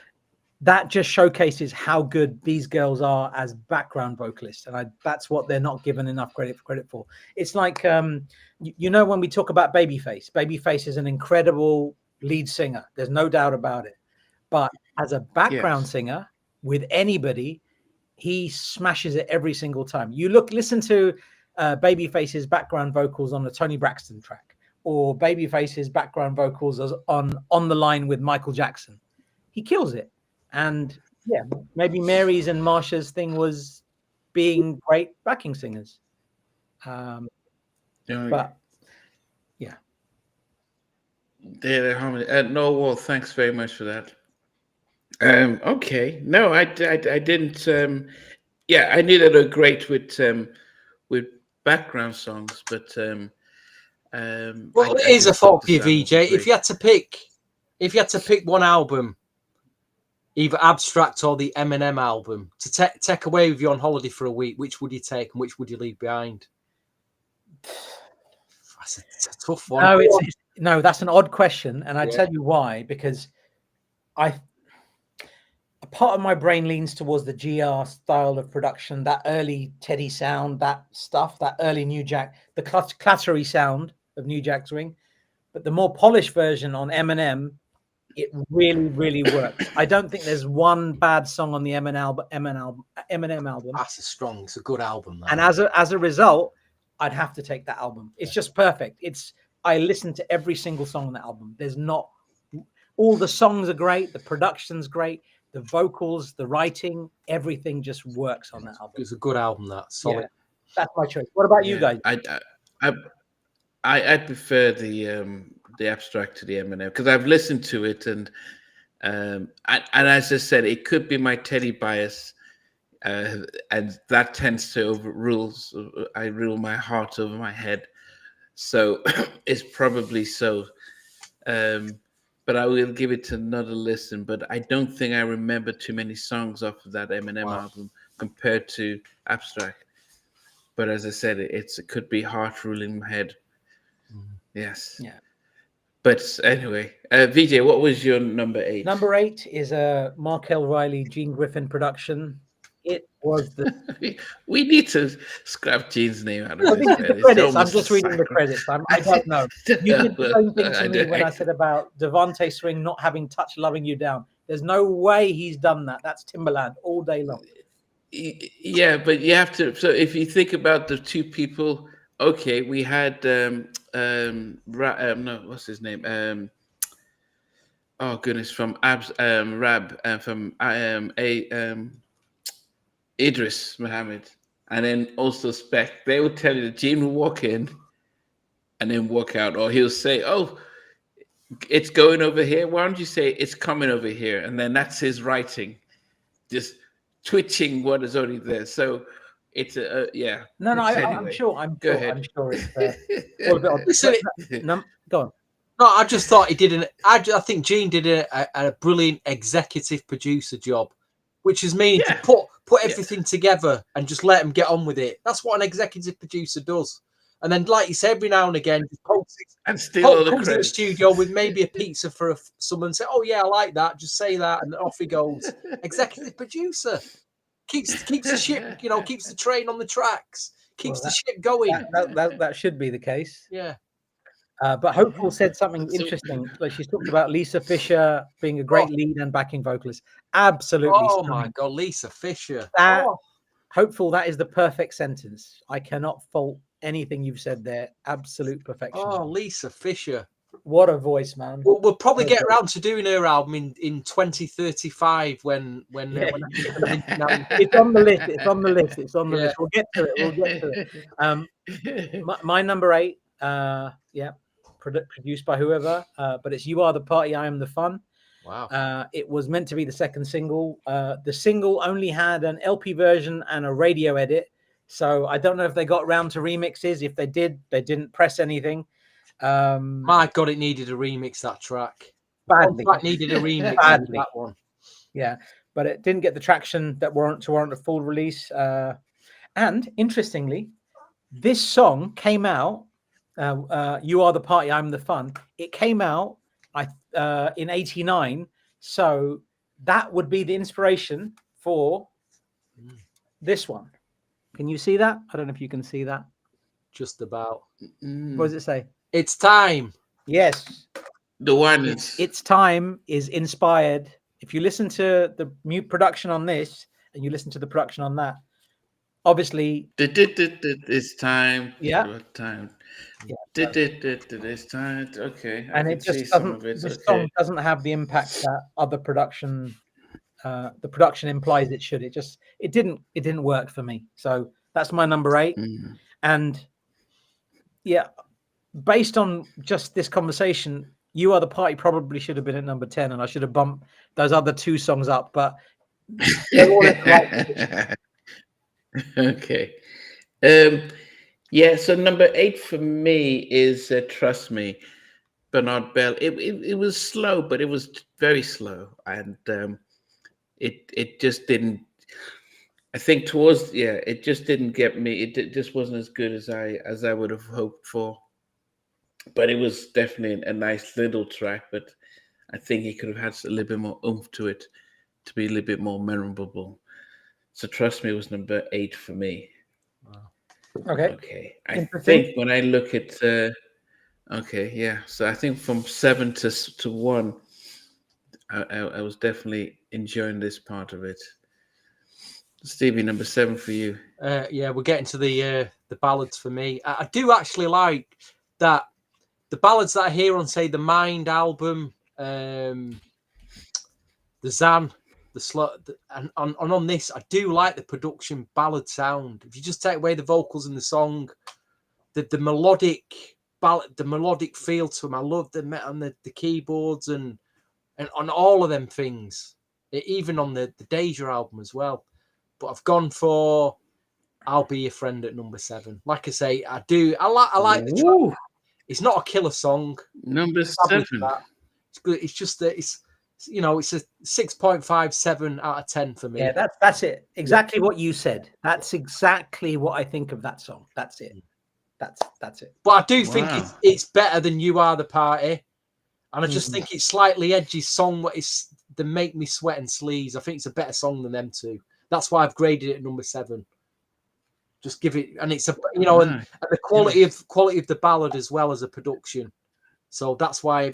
Speaker 3: that just showcases how good these girls are as background vocalists, and that's what they're not given enough credit for. It's like when we talk about Babyface is an incredible lead singer. There's no doubt about it. But as a background singer with anybody, he smashes it every single time. Listen to Babyface's background vocals on the Tony Braxton track, or Babyface's background vocals on the Line with Michael Jackson. He kills it. And yeah, maybe Mary's and Marsha's thing was being great backing singers. But yeah.
Speaker 1: They're harmony. No, well, thanks very much for that. Okay. No, I didn't. Yeah, I knew that they were great with background songs, but
Speaker 2: well, it is a fault for you, VJ. If you had to pick one album, either Abstract or the Eminem album, to take away with you on holiday for a week, which would you take and which would you leave behind? That's a tough one.
Speaker 3: No, that's an odd question, and I tell you why. Because a part of my brain leans towards the GR style of production, that early Teddy sound, that stuff, that early New Jack, the clattery sound of New Jack Swing. But the more polished version on Eminem, it really, really works. I don't think there's one bad song on the Eminem album.
Speaker 2: It's a good album. That.
Speaker 3: And as a result, I'd have to take that album. It's just perfect. I listen to every single song on that album. There's not all the songs are great, the production's great, the vocals, the writing, everything just works on that album.
Speaker 2: It's a good album. That solid.
Speaker 3: Yeah, that's my choice. What about you guys?
Speaker 1: I prefer the Abstract to the Eminem because I've listened to it and as I said, it could be my Teddy bias, and that tends to overrule. I rule my heart over my head, so it's probably so. But I will give it another listen. But I don't think I remember too many songs off of that Eminem album compared to Abstract. But as I said, it could be heart ruling my head. Yes.
Speaker 3: Yeah.
Speaker 1: But anyway, VJ, what was your number 8?
Speaker 3: Number 8 is a Markel Riley, Gene Griffin production. It was
Speaker 1: we need to scrap Gene's name out of
Speaker 3: the credits. I'm just reading the credits. I don't know. You did the same thing to me when I said about Devontae Swing not having touched Loving You Down. There's no way he's done that. That's Timbaland all day long.
Speaker 1: Yeah, but you have to. So if you think about the two people, okay, we had what's his name? Oh goodness, from Rab and from Idris Muhammad, and then also Spec. They would tell you that Gene would walk in, and then walk out, or he'll say, "Oh, it's going over here. Why don't you say it's coming over here?" And then that's his writing, just twitching what is already there. So it's yeah.
Speaker 3: No,
Speaker 1: So
Speaker 3: I'm
Speaker 1: anyway,
Speaker 3: sure.
Speaker 1: go ahead.
Speaker 3: I'm sure it's all a bit odd.
Speaker 2: Listen,
Speaker 3: Go on.
Speaker 2: No, I just thought he did I think Gene did a brilliant executive producer job, which is meaning to put everything together and just let them get on with it. That's what an executive producer does. And then, like you said, every now and again, comes to the studio with maybe a pizza for someone. Say, "Oh yeah, I like that. Just say that," and off he goes. Executive producer keeps the ship, keeps the train on the tracks, keeps the ship going.
Speaker 3: That should be the case.
Speaker 2: Yeah.
Speaker 3: But Hopeful said something interesting. Like she's talked about Lisa Fisher being a great lead and backing vocalist. Absolutely.
Speaker 2: Oh my God, Lisa Fisher.
Speaker 3: Hopeful, that is the perfect sentence. I cannot fault anything you've said there. Absolute perfection.
Speaker 2: Oh, Lisa Fisher.
Speaker 3: What a voice, man.
Speaker 2: We'll probably get around to doing her album in 2035 when
Speaker 3: it's on the list. It's on the list. It's on the list. We'll get to it. My number 8, produced by whoever, but it's You Are the Party, I Am the Fun.
Speaker 2: Wow.
Speaker 3: It was meant to be the second single. The single only had an LP version and a radio edit, so I don't know if they got round to remixes. If they did, they didn't press anything.
Speaker 2: My God, it needed a remix, that track.
Speaker 3: Badly.
Speaker 2: That needed a remix. Badly. That one.
Speaker 3: Yeah, but it didn't get the traction that warrant a full release. And interestingly, this song came out. You Are the Party, I'm the Fun. It came out in '89, so that would be the inspiration for this one. Can you see that? I don't know if you can see that.
Speaker 2: Just about.
Speaker 3: What does it say?
Speaker 2: It's time.
Speaker 3: Yes.
Speaker 1: The one is
Speaker 3: It's time is inspired. If you listen to the mute production on this and you listen to the production on that, obviously
Speaker 1: it's time.
Speaker 3: Yeah.
Speaker 1: What time?
Speaker 3: Yeah.
Speaker 1: It's time. Okay.
Speaker 3: And it just doesn't. This song doesn't have the impact that other production, the production implies it should. It didn't work for me. So that's my number 8. And yeah, based on just this conversation, You Are the Party probably should have been at number 10, and I should have bumped those other 2 songs up. But they're all in the right
Speaker 1: okay. Yeah, so number 8 for me is Trust Me, Bernard Bell. It was slow, but it was very slow, and it just didn't. I think it just didn't get me. It just wasn't as good as I would have hoped for. But it was definitely a nice little track. But I think he could have had a little bit more oomph to it to be a little bit more memorable. So Trust Me was number 8 for me.
Speaker 3: Okay.
Speaker 1: I think when I look at so I think from 7 to 1, I was definitely enjoying this part of it. Stevie, number 7 for you.
Speaker 2: Yeah, we're getting to the ballads for me. I do actually like that the ballads that I hear on, say, the Mind album, the Zan, the Slot, and on this, I do like the production ballad sound. If you just take away the vocals in the song, the melodic ballad, the melodic feel to them, I love the keyboards and on all of them things. Even on the Deja album as well. But I've gone for I'll Be Your Friend at number 7. Like I say, I like the track. It's not a killer song.
Speaker 1: Number 7.
Speaker 2: It's good. It's just that it's a 6.57 out of 10 for me.
Speaker 3: Yeah, that's it. Exactly what you said. That's exactly what I think of that song. That's it. That's it.
Speaker 2: But I do think it's better than You Are the Party. And I just think it's slightly edgy song. It's the Make Me Sweat and Sleaze. I think it's a better song than them two. That's why I've graded it at number 7. Just give it, and it's and the quality of the ballad as well as a production. So that's why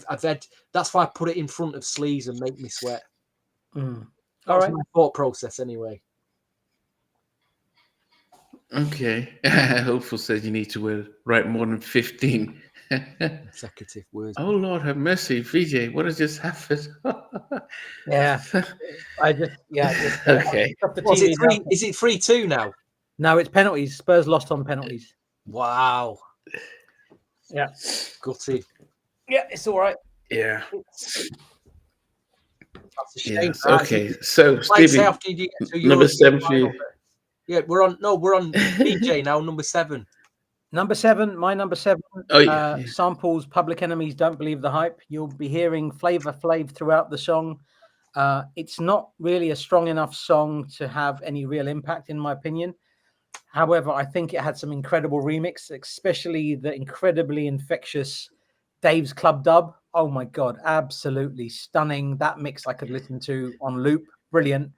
Speaker 2: that's why I put it in front of Sleaze and Make Me Sweat. All right, my thought process anyway.
Speaker 1: Okay. Hopeful says you need to write more than 15
Speaker 2: consecutive words.
Speaker 1: Oh Lord, have mercy, VJ! What has just happened?
Speaker 3: Yeah,
Speaker 1: okay.
Speaker 2: Is it 3-2 now?
Speaker 3: No, it's penalties. Spurs lost on penalties.
Speaker 2: Wow.
Speaker 3: Yeah.
Speaker 2: Gutted.
Speaker 3: Yeah, it's all right.
Speaker 1: Yeah.
Speaker 2: That's a shame.
Speaker 1: Yes.
Speaker 2: that.
Speaker 1: Okay. So
Speaker 2: Like
Speaker 1: Stevie,
Speaker 2: say after you get to
Speaker 1: number
Speaker 2: European
Speaker 1: 7 for you.
Speaker 2: final, yeah, we're on DJ now, number 7.
Speaker 3: Number 7, my number 7,
Speaker 1: Oh yeah.
Speaker 3: samples Public Enemy's Don't Believe the Hype. You'll be hearing Flavor Flav throughout the song. It's not really a strong enough song to have any real impact, in my opinion. However, I think it had some incredible remix, especially the incredibly infectious Dave's Club Dub. Oh my God, absolutely stunning. That mix I could listen to on loop. Brilliant.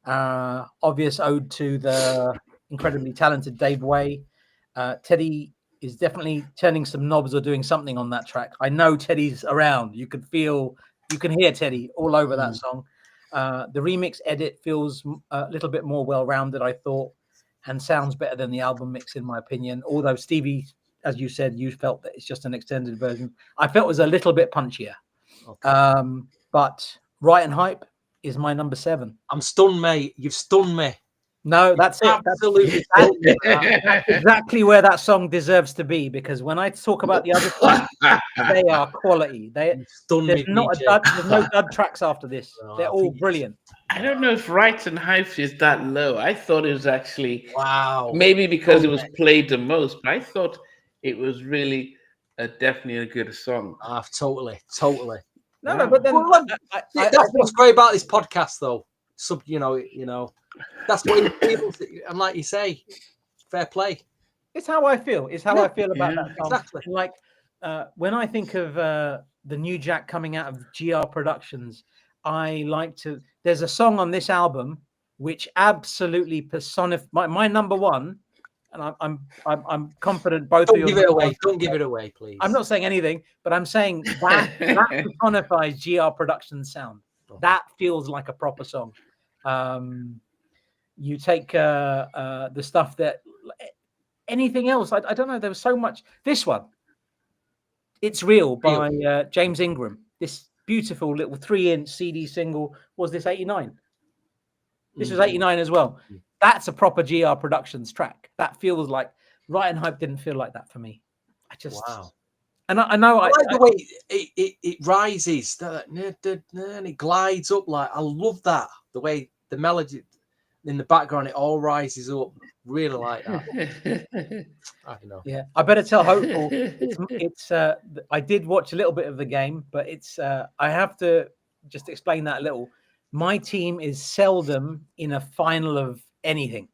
Speaker 3: Obvious ode to the incredibly talented Dave Way. Teddy is definitely turning some knobs or doing something on that track. I know Teddy's around. You can hear Teddy all over that song. The remix edit feels a little bit more well-rounded, I thought, and sounds better than the album mix, in my opinion. Although Stevie, as you said, you felt that it's just an extended version. I felt it was a little bit punchier. Okay. But Right and Hype is my number 7.
Speaker 2: I'm stunned, mate. You've stunned me.
Speaker 3: No, that's it.
Speaker 2: Absolutely.
Speaker 3: That's exactly where that song deserves to be, because when I talk about the other songs, they are quality. There's no dud tracks after this. They're all brilliant.
Speaker 1: I don't know if Right and Hype is that low. I thought it was actually
Speaker 2: maybe
Speaker 1: because it was played the most, but I thought it was really definitely a good song.
Speaker 2: Totally.
Speaker 3: No, but then
Speaker 2: that's what's great about this podcast, though. You know, that's what it feels. And like you say, fair play.
Speaker 3: It's how I feel. It's how I feel about that song.
Speaker 2: Exactly.
Speaker 3: Like when I think of the new Jack coming out of GR Productions, I like to. There's a song on this album which absolutely personifies my number 1, and I'm confident both of you.
Speaker 2: Don't give it away, please.
Speaker 3: I'm not saying anything, but I'm saying that personifies GR Productions sound. That feels like a proper song. You take the stuff that anything else. I don't know. There was so much. This one, It's Real by James Ingram. This beautiful little 3-inch CD single. Was this 89? This was 89 as well. That's a proper GR Productions track. That feels like Right and Hype didn't feel like that for me. I just And I know
Speaker 2: I like the way it rises and it glides up. Like I love that, the way the melody in the background, it all rises up. Really like that. I don't know.
Speaker 3: Yeah, I better tell Hopeful. It's I did watch a little bit of the game, but it's I have to just explain that a little. My team is seldom in a final of anything.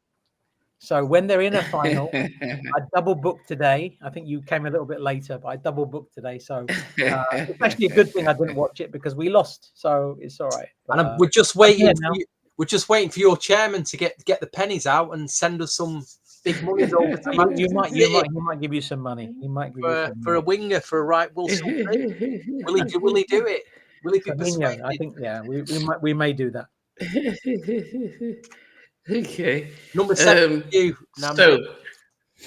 Speaker 3: So when they're in a final, I double booked today. I think you came a little bit later, but I double booked today. So it's actually a good thing I didn't watch it because we lost. So it's all right. But,
Speaker 2: and we're just waiting. We're just waiting for your chairman to get the pennies out and send us some big money over.
Speaker 3: He might give you some money. He might give you some
Speaker 2: for a winger, for a right Wilson. Will he do it? Will he be persuaded?
Speaker 3: I think we may do that.
Speaker 1: Okay.
Speaker 2: Number 7 for you.
Speaker 1: So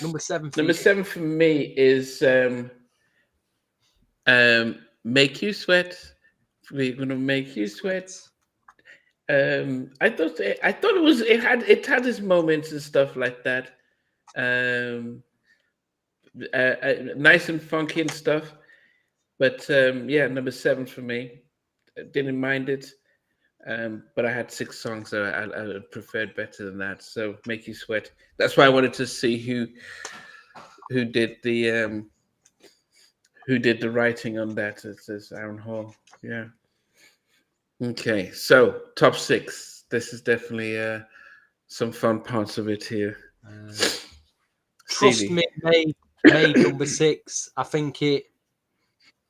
Speaker 2: number 7 for
Speaker 1: number 7 for me is Make You Sweat. We're gonna make you sweat. I thought it had its moments and stuff like that. Nice and funky and stuff. But number 7 for me. I didn't mind it. But I had 6 songs that I preferred better than that. So Make You Sweat. That's why I wanted to see who did the writing on that. It says Aaron Hall. Yeah. Okay. So top 6. This is definitely some fun parts of it here.
Speaker 2: Trust me, made number 6. I think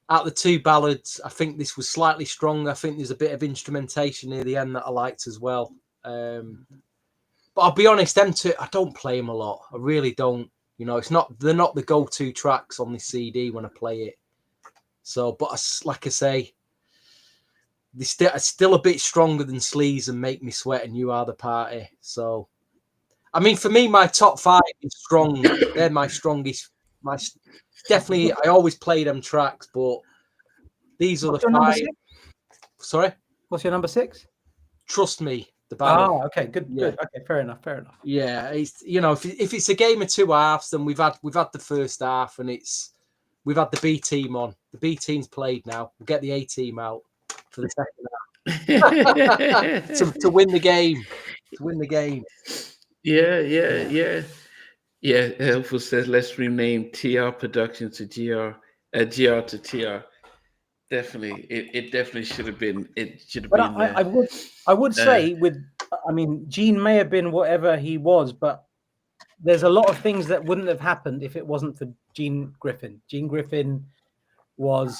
Speaker 2: out the 2 ballads, I think this was slightly stronger. I think there's a bit of instrumentation near the end that I liked as well. But I'll be honest, them 2, I don't play them a lot. I really don't. You know, they're not the go-to tracks on this CD when I play it. So, but like I say, they're still a bit stronger than Sleaze and Make Me Sweat and You Are the Party. So, I mean, for me, my top 5 is strong. They're my strongest. Definitely, I always play them tracks, but these are the 5. Sorry?
Speaker 3: What's your number 6?
Speaker 2: Trust Me. The ballad.
Speaker 3: Oh, okay, good. Okay, fair enough. Yeah,
Speaker 2: it's if it's a game of 2 halves, then we've had the first half, and it's we've had the B team on. The B team's played now. We'll get the A team out for the second half to win the game. To win the game.
Speaker 1: Yeah. Helpful says let's rename TR production to GR to TR. Definitely, it definitely should have been. It should have
Speaker 3: But
Speaker 1: been.
Speaker 3: I would say I mean, Gene may have been whatever he was, but there's a lot of things that wouldn't have happened if it wasn't for Gene Griffin. Gene Griffin was,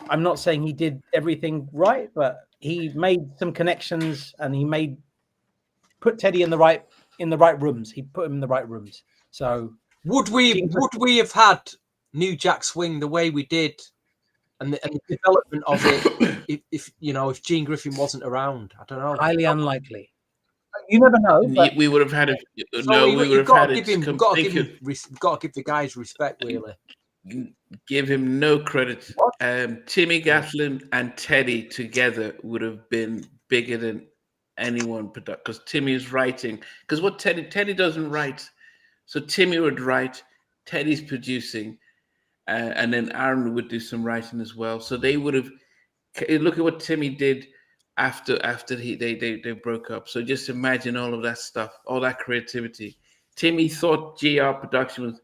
Speaker 3: I'm not saying he did everything right, but he made some connections and he put Teddy in the right rooms. He put him in the right rooms. So
Speaker 2: would we have had New Jack Swing the way we did? And the development of it, if Gene Griffin wasn't around, I don't know.
Speaker 3: Highly unlikely. You never know. But...
Speaker 1: We would have had it.
Speaker 2: We've got to give the guys respect, really.
Speaker 1: Give him no credit. Timmy Gatlin and Teddy together would have been bigger than anyone, because Timmy is writing. Because what Teddy doesn't write, so Timmy would write. Teddy's producing. And then Aaron would do some writing as well. So they would have look at what Timmy did after they broke up. So just imagine all of that stuff, all that creativity. Timmy thought GR production was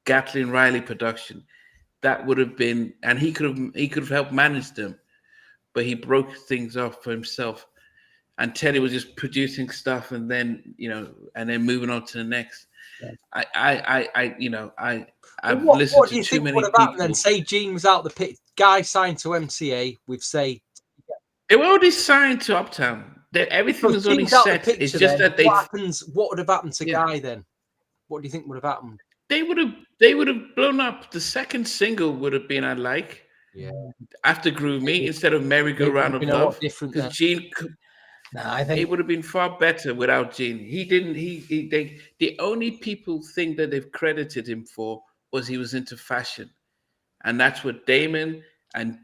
Speaker 1: Gatlin Riley production. That would have been, and he could have helped manage them, but he broke things off for himself. And Teddy was just producing stuff, and then moving on to the next. Yeah. I've listened to too many people.
Speaker 2: Then say Gene was out the pit, guy signed to MCA. We've say
Speaker 1: they were already signed to Uptown. Everything was already set. It's just that
Speaker 2: what would have happened to Guy then? What do you think would have happened?
Speaker 1: They would have blown up. The second single would have been After Groove Me instead of Merry Go Round of Love. Because Gene.
Speaker 3: No, I think
Speaker 1: it would have been far better without Gene. The only people think that they've credited him for was he was into fashion, and that's what Damon and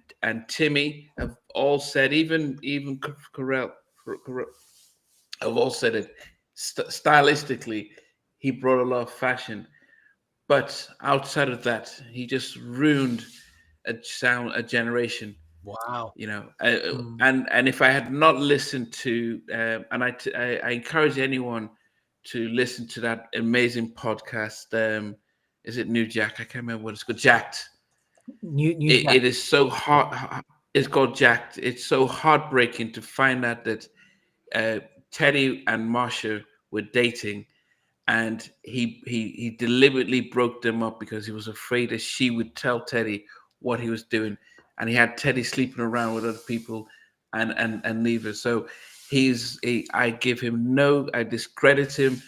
Speaker 1: Timmy have all said. Even Carell have all said it. Stylistically, he brought a lot of fashion, but outside of that, he just ruined a generation.
Speaker 2: Wow.
Speaker 1: And if I had not listened to, and I encourage anyone to listen to that amazing podcast. Is it New Jack? I can't remember what it's called. Jacked. It is so hard. It's called Jacked. It's so heartbreaking to find out that Teddy and Marsha were dating, and he deliberately broke them up because he was afraid that she would tell Teddy what he was doing. And he had Teddy sleeping around with other people and leave her. So I discredit him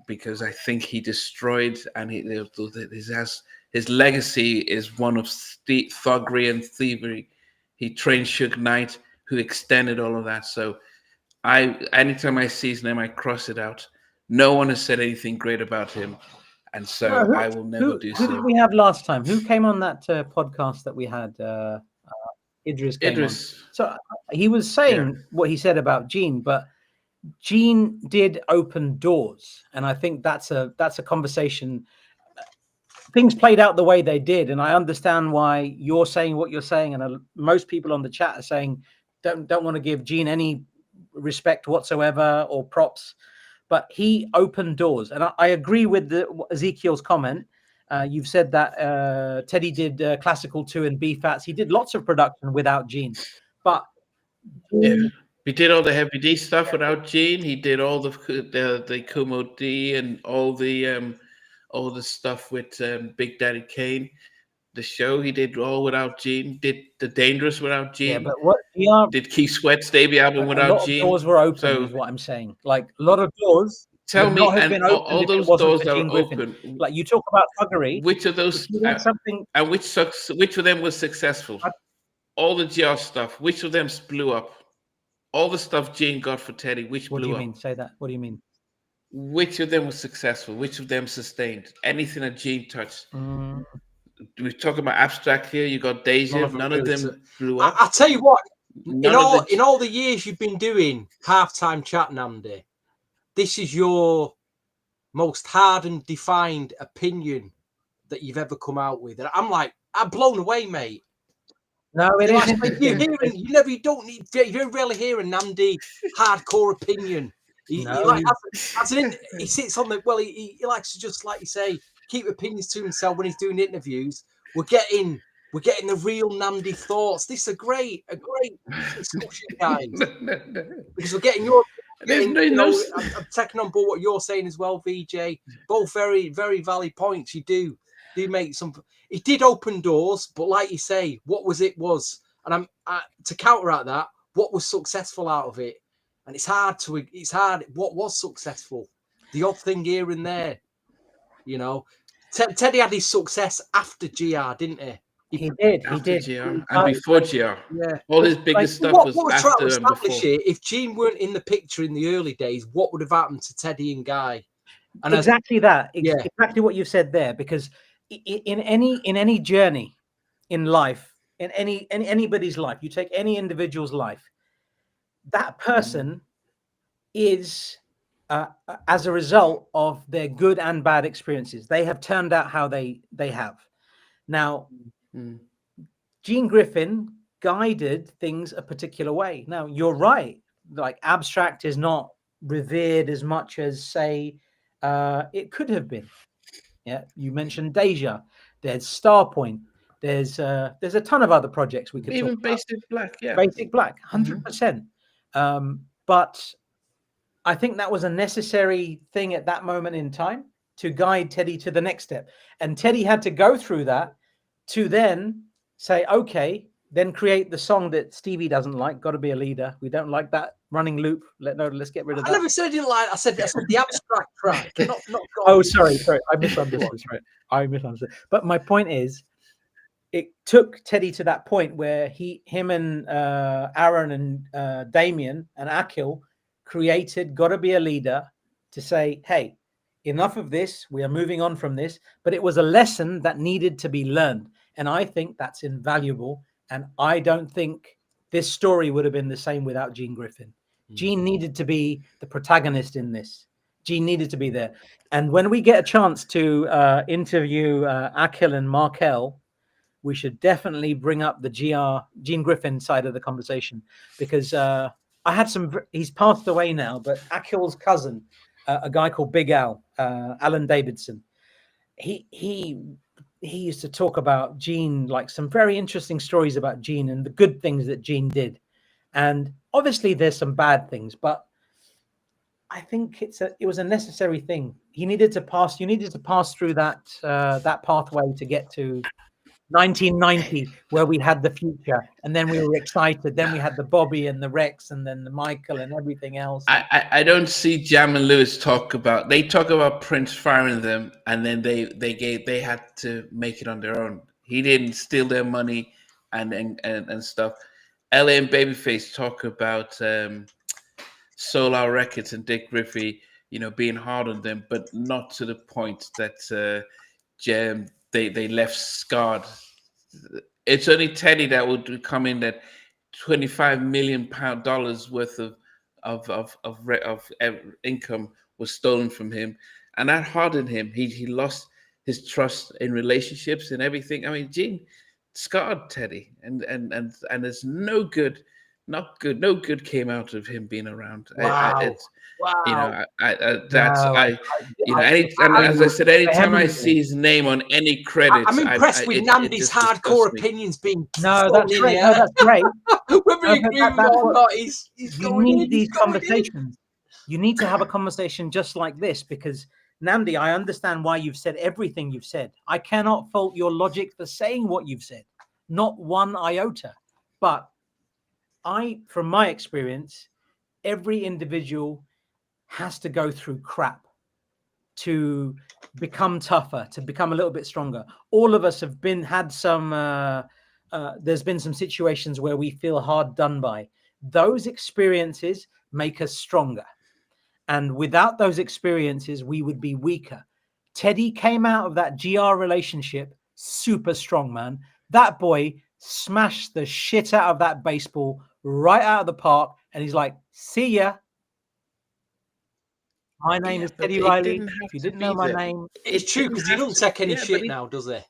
Speaker 1: because I think he destroyed, and his legacy is one of thuggery and thievery. He trained Suge Knight, who extended all of that. So anytime I see his name, I cross it out. No one has said anything great about him. And so I will never do so.
Speaker 3: Who did we have last time? Who came on that podcast that we had? Idris came on. So he was saying what he said about Gene, but Gene did open doors. And I think that's a conversation. Things played out the way they did. And I understand why you're saying what you're saying. And most people on the chat are saying, don't want to give Gene any respect whatsoever or props. But he opened doors, and I agree with Ezekiel's comment. You've said that Teddy did Classical 2 and B-Fats. He did lots of production without Gene. But
Speaker 1: he did all the Heavy D stuff without Gene. He did all the Kumo D and all the stuff with Big Daddy Kane. The show he did all without Gene. Did The Dangerous without Gene.
Speaker 3: Yeah, but what
Speaker 1: did Keith Sweat's debut album without Gene?
Speaker 3: Doors were open, is what I'm saying. Like a lot of doors.
Speaker 1: Tell me, and all those doors that are open.
Speaker 3: Like you talk about thuggery.
Speaker 1: Which of those? And which of them was successful? All the GR stuff. Which of them blew up? All the stuff Gene got for Teddy. Which blew up?
Speaker 3: What do you mean? Say that. What do you mean?
Speaker 1: Which of them was successful? Which of them sustained? Anything that Gene touched. We talk about Abstract here. You got Deja. None of them blew up.
Speaker 2: I tell you what. In all the years you've been doing halftime chat, Namdi, this is your most hard and defined opinion that you've ever come out with. And I'm blown away, mate.
Speaker 3: No, it
Speaker 2: You know,
Speaker 3: is
Speaker 2: I suppose
Speaker 3: interesting.
Speaker 2: you don't rarely hear a Namdi hardcore opinion. He sits on the, well, he likes to just, like you say, keep opinions to himself when he's doing interviews. We're getting the real Namdi thoughts. This is a great discussion, guys, because we're getting your. I'm taking on board what you're saying as well, VJ. Both very, very valid points. You do make some. It did open doors, but like you say, what was, and to counteract that, what was successful out of it, and it's hard. What was successful? The odd thing here and there, you know. Teddy had his success after GR, didn't he?
Speaker 3: He did.
Speaker 1: GR and before GR.
Speaker 2: Yeah.
Speaker 1: All his biggest stuff was after and before.
Speaker 2: If Gene weren't in the picture in the early days, what would have happened to Teddy and Guy? And
Speaker 3: exactly exactly what you've said there. Because in any journey in life, in anybody's life, you take any individual's life, that person is as a result of their good and bad experiences. They have turned out how they have. Now, Gene Griffin guided things a particular way. Now, you're right. Like, Abstract is not revered as much as, say, it could have been. Yeah, you mentioned Deja. There's Starpoint. There's a ton of other projects we could
Speaker 1: even
Speaker 3: talk about.
Speaker 1: Basic Black, yeah.
Speaker 3: Basic Black, 100%. But I think that was a necessary thing at that moment in time to guide Teddy to the next step. And Teddy had to go through that to then say, okay, then create the song that Stevie doesn't like, Gotta Be a Leader. We don't like that running loop. Let's get rid of that.
Speaker 2: I never said I didn't like it. I said the Abstract track. Not
Speaker 3: oh, sorry. I misunderstood. I misunderstood. But my point is, it took Teddy to that point where him and Aaron and Damien and Akil created Gotta Be a Leader to say, hey, enough of this. We are moving on from this. But it was a lesson that needed to be learned. And I think that's invaluable. And I don't think this story would have been the same without Gene Griffin. Gene needed to be the protagonist in this. Gene needed to be there. And when we get a chance to interview Akil and Markel, we should definitely bring up the Gene Griffin side of the conversation, because I had he's passed away now, but Akil's cousin, a guy called Big Al, Alan Davidson, he used to talk about Gene, like some very interesting stories about Gene and the good things that Gene did. And obviously there's some bad things, but I think it was a necessary thing. You needed to pass through that pathway to get to 1990, where we had the Future, and then we were excited. Then we had the Bobby and the Rex, and then the Michael and everything else.
Speaker 1: I don't see Jam and Lewis talk about Prince firing them, and then they had to make it on their own. He didn't steal their money and stuff. LA and Babyface talk about Solar Records and Dick Griffey, being hard on them, but not to the point that Jam. They left scarred. It's only Teddy that would come in that $25 million worth of income was stolen from him, and that hardened him. He lost his trust in relationships and everything. I mean, Gene scarred Teddy, and there's no good came out of him being around.
Speaker 2: Wow.
Speaker 1: As I said, anytime I see his name on any credits,
Speaker 2: I'm impressed with Namdi's hardcore opinions being.
Speaker 3: No, that's great. No, that's great.
Speaker 2: Whether you agree with it or not, he's going in.
Speaker 3: These conversations. You need to have a conversation just like this, because Namdi, I understand why you've said everything you've said. I cannot fault your logic for saying what you've said, not one iota. But from my experience, every individual has to go through crap to become tougher, to become a little bit stronger. All of us have had some, there's been some situations where we feel hard done by. Those experiences make us stronger. And without those experiences, we would be weaker. Teddy came out of that GR relationship super strong, man. That boy smashed the shit out of that baseball right out of the park. And he's like, see ya. My name is
Speaker 1: but
Speaker 3: Teddy
Speaker 1: it
Speaker 3: Riley.
Speaker 1: didn't have
Speaker 3: If you
Speaker 1: to
Speaker 3: didn't
Speaker 1: be
Speaker 3: know my
Speaker 1: there.
Speaker 3: name,
Speaker 2: It's
Speaker 1: It
Speaker 2: true
Speaker 1: didn't
Speaker 2: because he
Speaker 1: have
Speaker 2: doesn't
Speaker 1: to-
Speaker 2: take any
Speaker 1: yeah,
Speaker 2: shit
Speaker 1: but
Speaker 2: now, does he?
Speaker 3: just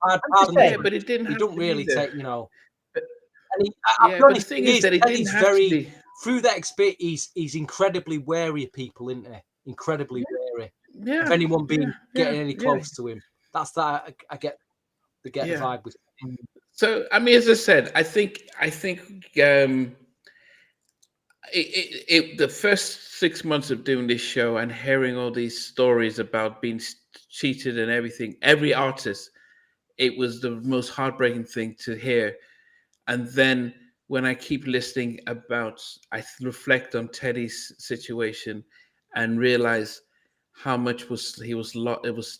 Speaker 2: Pardon
Speaker 3: saying.
Speaker 2: me,
Speaker 1: but it didn't
Speaker 2: he
Speaker 1: have
Speaker 2: don't
Speaker 1: to
Speaker 2: really
Speaker 1: be there.
Speaker 2: take, you know.
Speaker 3: But-
Speaker 2: And I'll
Speaker 1: Yeah,
Speaker 2: be
Speaker 1: but the
Speaker 2: honest,
Speaker 1: thing is that it didn't
Speaker 2: Teddy's
Speaker 1: have to
Speaker 2: very
Speaker 1: be.
Speaker 2: through that experience. He's incredibly wary of people, isn't he? Incredibly wary
Speaker 1: Yeah,
Speaker 2: of anyone being getting any
Speaker 1: yeah.
Speaker 2: close to him. That's that I get the vibe with.
Speaker 1: So I mean, as I said, I think the first 6 months of doing this show and hearing all these stories about being cheated and everything, every artist, it was the most heartbreaking thing to hear. And then when I keep listening about, I reflect on Teddy's situation and realize how much it was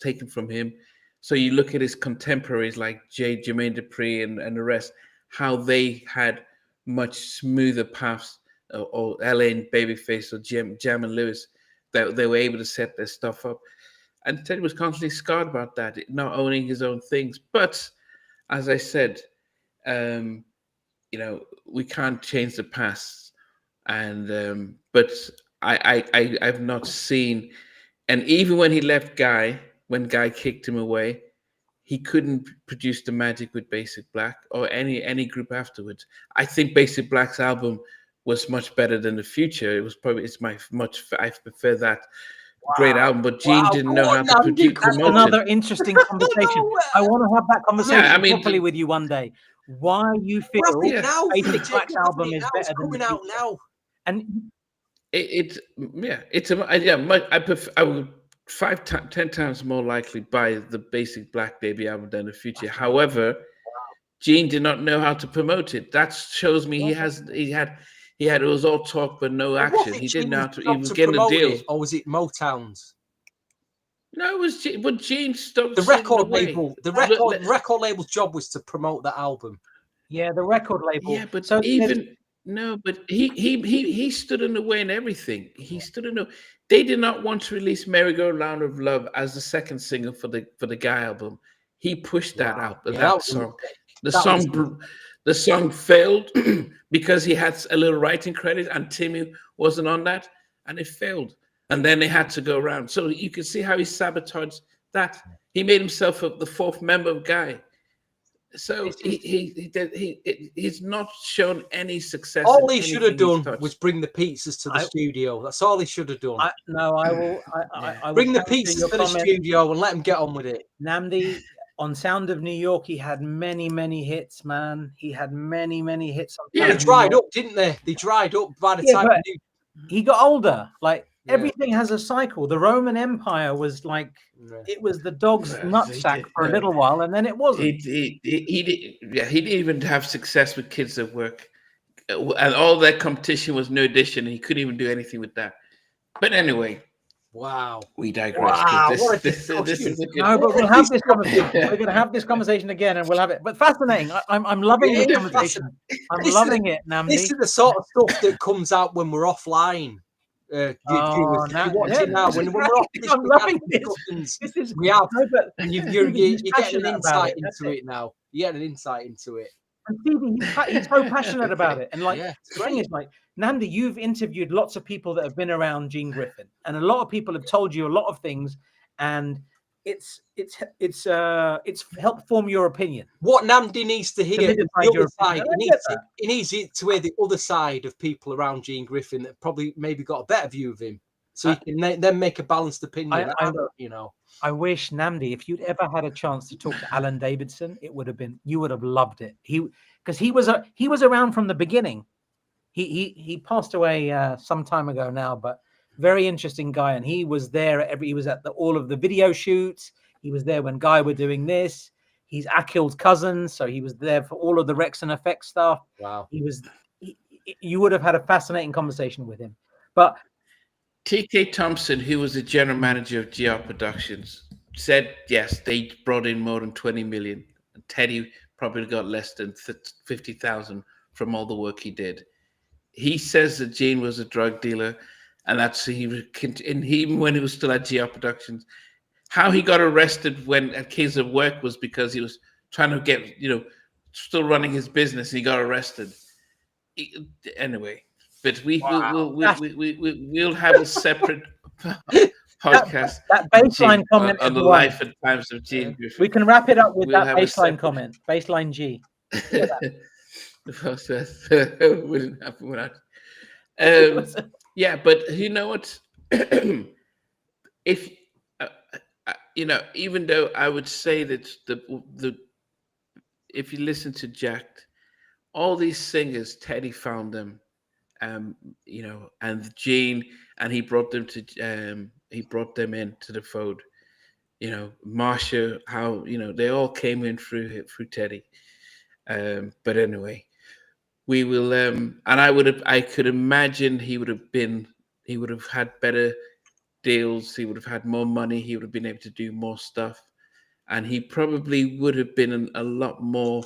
Speaker 1: taken from him. So you look at his contemporaries like Jermaine Dupri and the rest, how they had much smoother paths, or LA and Babyface or Jam and Lewis, that they were able to set their stuff up. And Teddy was constantly scarred about that, not owning his own things. But as I said, um, we can't change the past, and but I've not seen, and even when he left when Guy kicked him away, he couldn't produce the magic with Basic Black or any group afterwards. I think Basic Black's album was much better than The Future. I prefer that great album, but Gene didn't know how to promote
Speaker 3: That's
Speaker 1: it.
Speaker 3: another interesting conversation. I want to have that conversation properly with you one day. Why you feel Basic Black's album is better than
Speaker 2: coming out now?
Speaker 3: And
Speaker 1: I would 10 times more likely buy the Basic Black debut album than The Future. However, Gene did not know how to promote it. That shows me it was all talk but no action. He didn't know how to even get the deals.
Speaker 2: Or was it Motown's?
Speaker 1: No, it was Gene. But Gene stopped
Speaker 2: the record label. The record label's job was to promote the album.
Speaker 3: Yeah, the record label.
Speaker 1: Yeah, but but he stood in the way in everything. He stood in the. They did not want to release "Merry Go Round of Love" as the second single for the Guy album. He pushed that out. That song. The song failed because he had a little writing credit and Timmy wasn't on that, and it failed. And then they had to go around. So you can see how he sabotaged that. He made himself the fourth member of Guy. So he's not shown any success.
Speaker 2: All he should have done was bring the pizzas to the studio. That's all he should have done.
Speaker 3: I will
Speaker 2: bring the pizzas to the studio and let him get on with it.
Speaker 3: Namdi, on Sound of New York, he had many hits, man. He had many hits.
Speaker 2: They dried up, didn't they? They dried up by the time
Speaker 3: he got older. Like everything has a cycle. The Roman Empire was like it was the dog's nutsack for a little while, and then it wasn't.
Speaker 1: He didn't even have success with Kids at Work, and all that competition was No Edition, and he couldn't even do anything with that. But anyway.
Speaker 2: Wow,
Speaker 1: we digress.
Speaker 3: Wow, this is no, but we'll have this conversation. We're going to have this conversation again, and we'll have it. But fascinating. I'm loving this conversation. I'm loving it, Namdi.
Speaker 2: This is the sort of stuff that comes out when we're offline. When we're off,
Speaker 3: I'm loving this.
Speaker 2: We have, and you're getting an insight into it now. You get an insight into it.
Speaker 3: And Stevie, he's so passionate about it. And the thing is, Namdi, you've interviewed lots of people that have been around Gene Griffin, and a lot of people have told you a lot of things, and it's helped form your opinion.
Speaker 2: What Namdi needs to hear, the other side, he needs to hear the other side of people around Gene Griffin that probably maybe got a better view of him, so he can then make a balanced opinion.
Speaker 3: I wish, Namdi, if you'd ever had a chance to talk to Alan Davidson, you would have loved it. Because he was around from the beginning. He passed away some time ago now, but very interesting guy. And he was there he was at all of the video shoots. He was there when Guy were doing this. He's Akil's cousin, so he was there for all of the Rex and Effects stuff.
Speaker 2: Wow.
Speaker 3: You would have had a fascinating conversation with him. But
Speaker 1: TK Thompson, who was the general manager of GR Productions, said yes, they brought in more than 20 million. Teddy probably got less than 50,000 from all the work he did. He says that Gene was a drug dealer, and even when he was still at GR Productions, how he got arrested at Kids at Work was because he was trying to get, still running his business. And he got arrested. Anyway. But we'll have a separate podcast
Speaker 3: that baseline
Speaker 1: Gene,
Speaker 3: comment
Speaker 1: on
Speaker 3: is
Speaker 1: the
Speaker 3: the one.
Speaker 1: life and times of Gene Griffin.
Speaker 3: We can wrap it up with
Speaker 1: We'll
Speaker 3: that
Speaker 1: have a
Speaker 3: baseline
Speaker 1: separate-
Speaker 3: comment. Baseline G.
Speaker 1: The process wouldn't happen without. Yeah, but you know what? If even though I would say that the if you listen to Jacked, all these singers, Teddy found them, and Gene, and he brought them into the fold. Marsha, how they all came in through Teddy. But anyway, we will. And I could imagine he would have had better deals. He would have had more money. He would have been able to do more stuff, and he probably would have been a lot more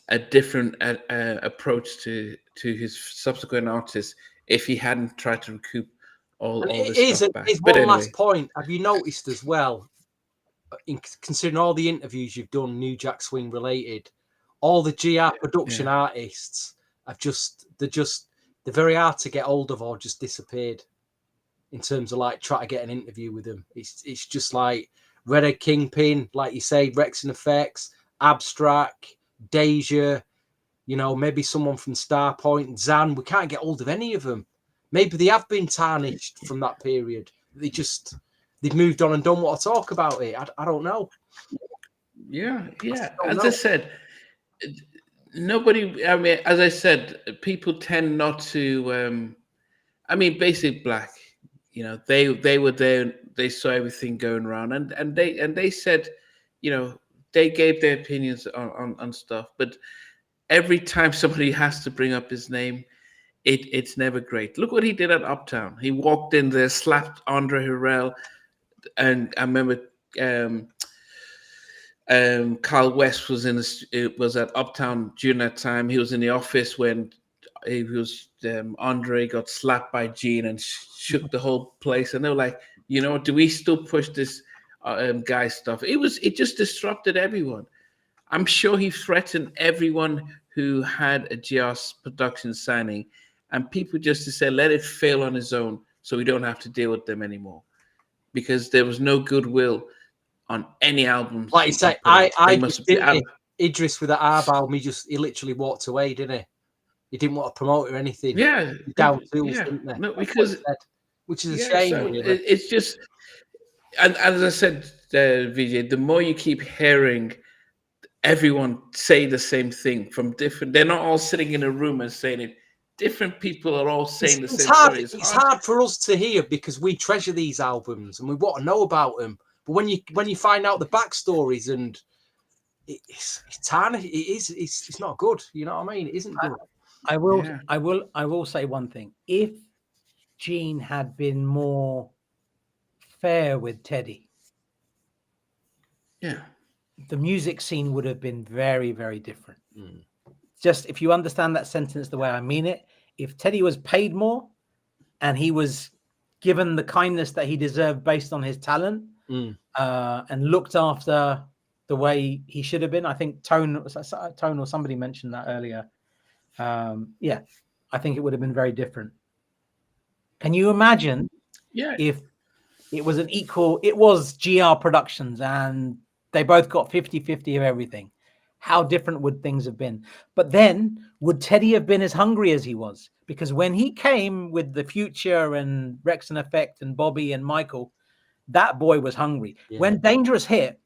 Speaker 1: a different approach to his subsequent artists if he hadn't tried to recoup all this stuff back.
Speaker 2: Here's
Speaker 1: But
Speaker 2: one
Speaker 1: anyway,
Speaker 2: last point. Have you noticed as well, considering all the interviews you've done, New Jack Swing related, all the GR production artists they're very hard to get hold of or just disappeared in terms of like try to get an interview with them. It's just like Redhead Kingpin, like you say, Rex and Effects, Abstrac, Deja, maybe someone from Starpoint, Zan. We can't get hold of any of them. Maybe they have been tarnished from that period. They've moved on and done what I talk about it. I don't know.
Speaker 1: Yeah. As I said, nobody. I mean, as I said, people tend not to. Basic Black. They were there. They saw everything going around, and they said, they gave their opinions on stuff. But every time somebody has to bring up his name, it's never great. Look what he did at Uptown. He walked in there, slapped Andre Harrell, and I remember Carl West was at Uptown during that time. He was in the office when Andre got slapped by Gene and shook the whole place, and they were like, do we still push this guy stuff? It just disrupted everyone. I'm sure he threatened everyone who had a GR production signing, and people just to say, let it fail on his own so we don't have to deal with them anymore, because there was no goodwill on any albums.
Speaker 2: Like you say, Idris with the album, he literally walked away, didn't he? He didn't want to promote or anything.
Speaker 1: Yeah.
Speaker 2: Down tools, didn't they?
Speaker 1: No, because
Speaker 2: which is a shame.
Speaker 1: So
Speaker 2: really.
Speaker 1: it's just, and as I said, Vijay, the more you keep hearing everyone say the same thing from different, they're not all sitting in a room and saying it. Different people are all saying the same story.
Speaker 2: It's hard for us to hear because we treasure these albums and we want to know about them. But when you find out the backstories and it's tarnished, it's not good. You know what I mean? It isn't good.
Speaker 3: I will say one thing. If Gene had been more fair with Teddy, the music scene would have been very, very different. Just if you understand that sentence the way I mean it, if Teddy was paid more and he was given the kindness that he deserved based on his talent and looked after the way he should have been, I think Tone or somebody mentioned that earlier. I think it would have been very different. Can you imagine if it was it was GR Productions and they both got 50-50 of everything? How different would things have been? But then would Teddy have been as hungry as he was? Because when he came with The Future and Rex and Effect and Bobby and Michael, that boy was hungry. Yeah. When Dangerous hit,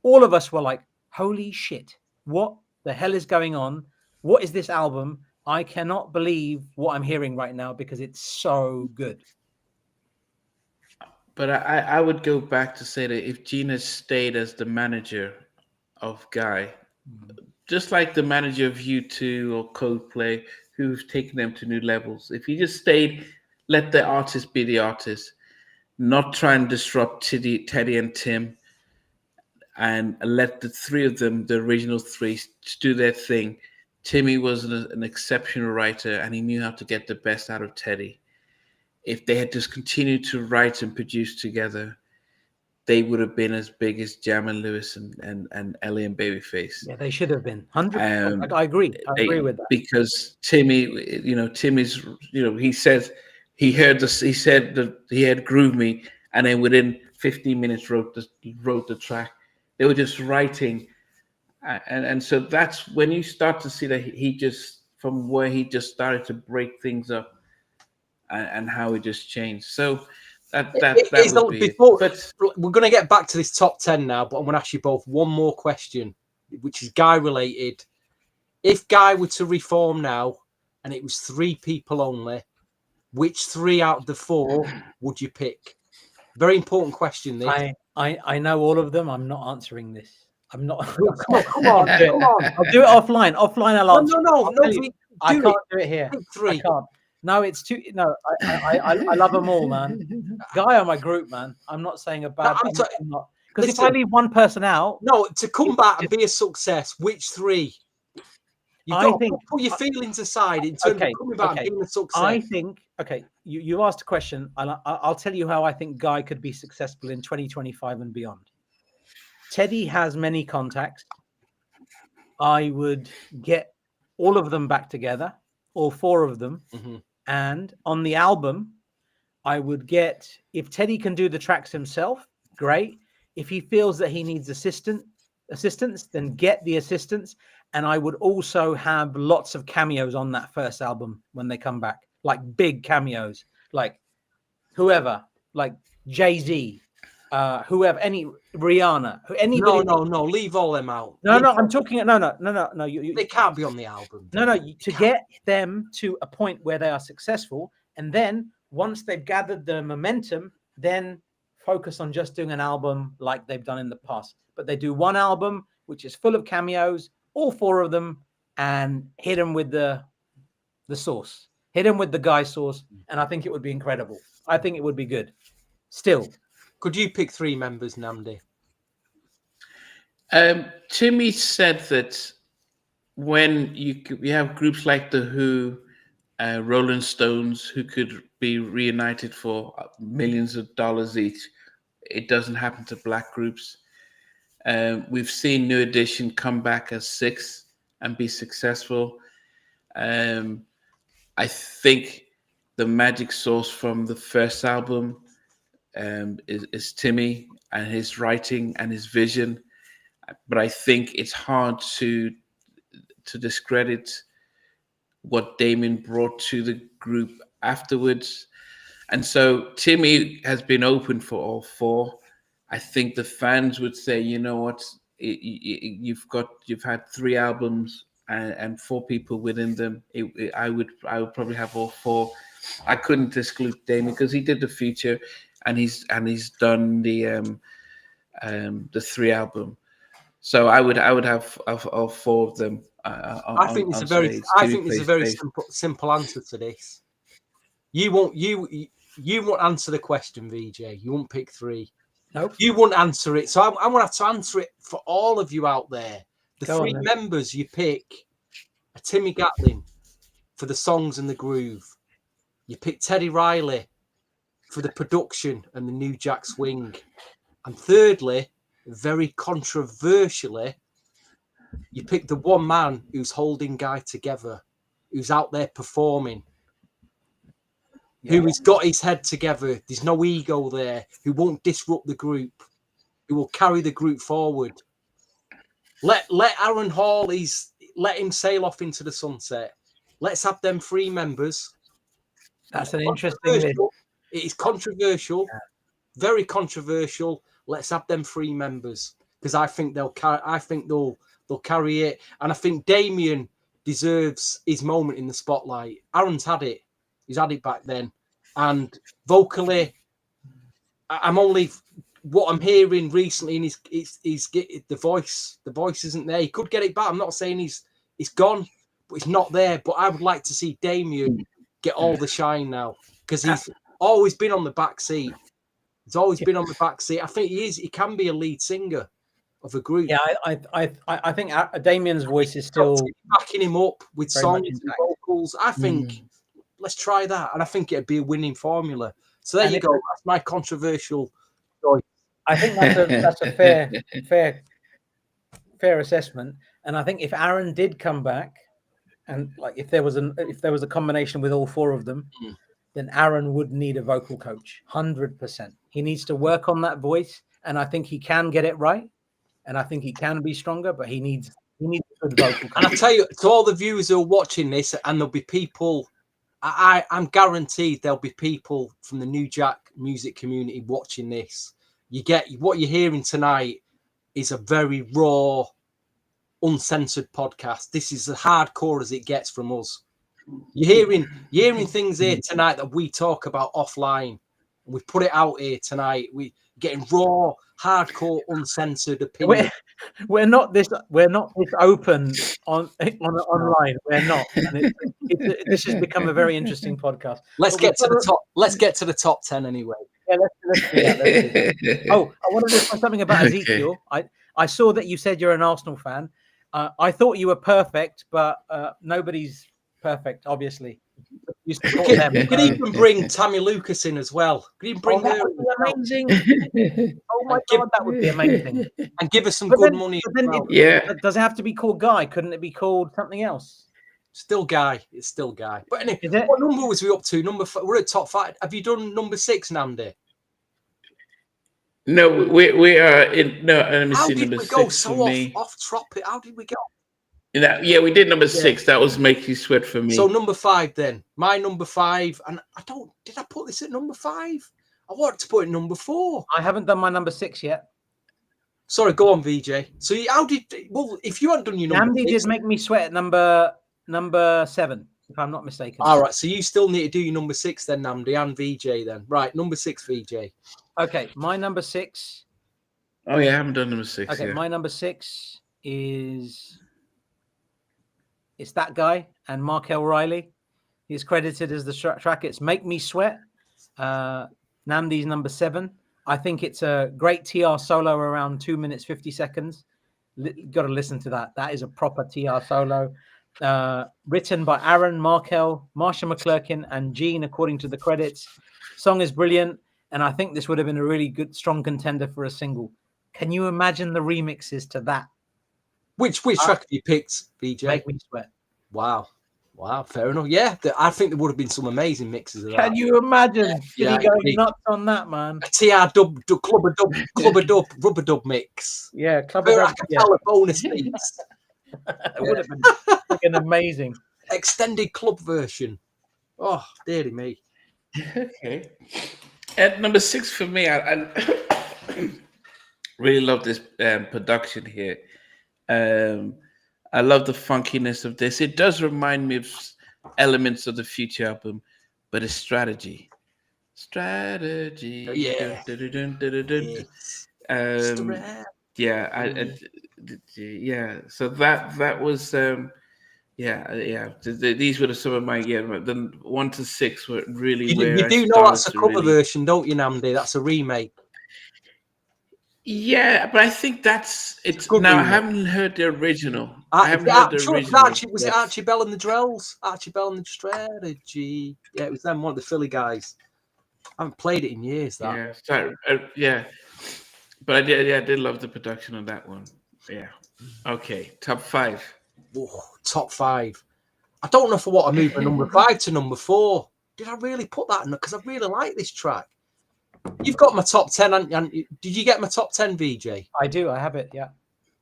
Speaker 3: all of us were like, holy shit, what the hell is going on? What is this album? I cannot believe what I'm hearing right now because it's so good.
Speaker 1: But I would go back to say that if Gina stayed as the manager of Guy, just like the manager of U2 or Coldplay, who've taken them to new levels, if he just stayed, let the artist be the artist, not try and disrupt Teddy and Tim, and let the three of them, the original three, do their thing. Timmy was an exceptional writer, and he knew how to get the best out of Teddy. If they had just continued to write and produce together, they would have been as big as Jam and Lewis and Ellie and Babyface.
Speaker 3: Yeah, they should have been. 100%. I agree. I agree with that.
Speaker 1: Because Timmy's, he says, he heard this. He said that he had Groove Me, and then within 15 minutes wrote the track. They were just writing, and so that's when you start to see that he just from where he just started to break things up, and how it just changed. So that would be it. But
Speaker 2: We're going to get back to this top 10 now, but I'm going to ask you both one more question, which is Guy related. If Guy were to reform now and it was 3 people only, which 3 out of the 4 would you pick? Very important question, this.
Speaker 3: I know all of them. I'm not answering this. I'm not.
Speaker 2: Come on.
Speaker 3: I'll do it offline. Offline, I'll answer.
Speaker 2: No.
Speaker 3: I can't do it here.
Speaker 2: Pick 3.
Speaker 3: I can't. No, it's too. No, I love them all, man. Guy on my group, man. I'm not saying a bad. I'm not, because if I leave one person out,
Speaker 2: no, to come back and be a success, which 3? You've got to put your feelings aside in terms of coming back and being a success.
Speaker 3: I think, you asked a question, and I'll tell you how I think Guy could be successful in 2025 and beyond. Teddy has many contacts. I would get all of them back together, all 4 of them.
Speaker 2: Mm-hmm.
Speaker 3: And on the album, I would get, if Teddy can do the tracks himself, great. If he feels that he needs assistance, then get the assistance. And I would also have lots of cameos on that first album when they come back, like big cameos, like whoever, like Jay-Z, whoever, any Rihanna, anybody.
Speaker 2: No, leave all them out.
Speaker 3: No, I'm talking. No. You,
Speaker 2: they can't be on the album.
Speaker 3: No, to get them to a point where they are successful, and then once they've gathered the momentum, then focus on just doing an album like they've done in the past. But they do one album which is full of cameos, all 4 of them, and hit them with the sauce, hit them with the Guy sauce, and I think it would be incredible. I think it would be good. Still,
Speaker 2: could you pick 3 members, Namdi?
Speaker 1: Timmy said that when you have groups like the Who, Rolling Stones, who could be reunited for millions of dollars each, it doesn't happen to black groups. We've seen New Edition come back as 6 and be successful. I think the magic source from the first album is Timmy and his writing and his vision. But I think it's hard to discredit what Damien brought to the group afterwards. And so Timmy has been open for all 4. I think the fans would say, you know what, you've had 3 albums and 4 people within them. I would probably have all 4. I couldn't exclude Damien because he did the feature, and he's done the 3 album. So I would have all 4 of them.
Speaker 2: I think there's a very simple answer to this. You won't answer the question, VJ. You won't pick 3.
Speaker 3: Nope.
Speaker 2: You won't answer it. So I'm going to have to answer it for all of you out there. The 3 members you pick are Timmy Gatlin for the songs and the groove. You pick Teddy Riley for the production and the New Jack Swing. And thirdly, very controversially, you pick the one man who's holding Guy together, who's out there performing, who has got his head together. There's no ego there, who won't disrupt the group, who will carry the group forward. Let Aaron Hall, let him sail off into the sunset. Let's have them 3 members.
Speaker 3: That's an interesting list.
Speaker 2: It is controversial, very controversial. Let's have them 3 members because I think they'll carry it, and I think Damien deserves his moment in the spotlight. Aaron's had it; he's had it back then, and vocally, I'm only what I'm hearing recently, and he's the voice isn't there. He could get it back. I'm not saying he's gone, but it's not there. But I would like to see Damien get all the shine now because he's always been on the back seat. He's always been on the back seat. I think he can be a lead singer of a group.
Speaker 3: Yeah, I think Damien's voice is still
Speaker 2: backing him up with songs and vocals. I think let's try that, and I think it'd be a winning formula. So there you go. That's my controversial choice.
Speaker 3: I think that's a fair assessment. And I think if Aaron did come back, and like if there was a combination with all 4 of them, then Aaron would need a vocal coach. 100%. He needs to work on that voice, and I think he can get it right, and I think he can be stronger, but he needs a good vocal coach.
Speaker 2: And I tell you, to all the viewers who are watching this, and there'll be people, I'm guaranteed there'll be people from the New Jack music community watching this. You get what you're hearing tonight is a very raw, uncensored podcast. This is as hardcore as it gets from us. You're hearing things here tonight that we talk about offline. We put it out here tonight. We getting raw, hardcore, uncensored opinion.
Speaker 3: We're not this open on online. We're not. And this has become a very interesting podcast.
Speaker 2: Let's get to the top 10 anyway.
Speaker 3: Yeah, let's do that. Oh, I wanted to say something about Ezekiel. I saw that you said you're an Arsenal fan. I thought you were perfect, but nobody's perfect, obviously. You
Speaker 2: can even bring Tammy Lucas in as well. Can you bring her?
Speaker 3: Amazing. Oh my God, that would be amazing.
Speaker 2: And give us some good money.
Speaker 3: Does it have to be called Guy? Couldn't it be called something else?
Speaker 2: Still Guy. It's still Guy. But anyway, what number was we up to? We're at top 5. Have you done number 6, Namdi?
Speaker 1: No, we are in. No, let me
Speaker 2: How
Speaker 1: see.
Speaker 2: did
Speaker 1: Number
Speaker 2: we go
Speaker 1: 6
Speaker 2: so
Speaker 1: for me.
Speaker 2: off topic? How did we go?
Speaker 1: Yeah, we did number 6. That was Make You Sweat for me.
Speaker 2: So number 5 then. My number 5, and did I put this at number 5? I wanted to put it number 4.
Speaker 3: I haven't done my number 6 yet.
Speaker 2: Sorry, go on, VJ. So if you hadn't done your number
Speaker 3: Namdi
Speaker 2: 6,
Speaker 3: did Make Me Sweat at number 7, if I'm not mistaken.
Speaker 2: All right, so you still need to do your number 6 then, Namdi, and VJ then. Right, number 6, VJ.
Speaker 3: Okay, my number 6.
Speaker 1: Oh yeah, I haven't done number 6.
Speaker 3: Okay, my number 6 is it's that guy and Markel Riley. He's credited as the track. It's Make Me Sweat. Namdi's number 7. I think it's a great TR solo around 2 minutes 50 seconds. Got to listen to that. That is a proper TR solo. Written by Aaron, Markel, Marsha McClurkin, and Gene, according to the credits. Song is brilliant, and I think this would have been a really good, strong contender for a single. Can you imagine the remixes to that?
Speaker 2: Which track have you picked, VJ?
Speaker 3: Make Me Sweat.
Speaker 2: Wow, fair enough. Yeah, I think there would have been some amazing mixes of that.
Speaker 3: Can you imagine?
Speaker 2: Yeah,
Speaker 3: going nuts on that, man.
Speaker 2: A TR club a dub, rubber dub mix.
Speaker 3: Yeah, club a
Speaker 2: bonus beats.
Speaker 3: It would have been freaking amazing.
Speaker 2: Extended club version. Oh, dearie me.
Speaker 1: Okay. At number 6 for me, I really love this production here. I love the funkiness of this. It does remind me of elements of the Future album, but it's strategy.
Speaker 2: Yeah.
Speaker 1: Yeah. So that was These were some of my Then 1 to 6 were really.
Speaker 2: You do know that's a cover version, don't you, Namdi? That's a remake.
Speaker 1: Yeah, but I think it's now. Remake. I haven't heard the original.
Speaker 2: I haven't heard the original. Was it Archie Bell and the Drells? Archie Bell and the Strategy. Yeah, it was them, one of the Philly guys. I haven't played it in years. That.
Speaker 1: Yeah, sorry. But I did love the production on that one. Yeah. Okay, top 5.
Speaker 2: Oh, top 5. I don't know if I want to move from number 5 to number 4. Did I really put that in? Because I really like this track. You've got my top 10, and did you get my top 10, VJ?
Speaker 3: I do. I have it. Yeah.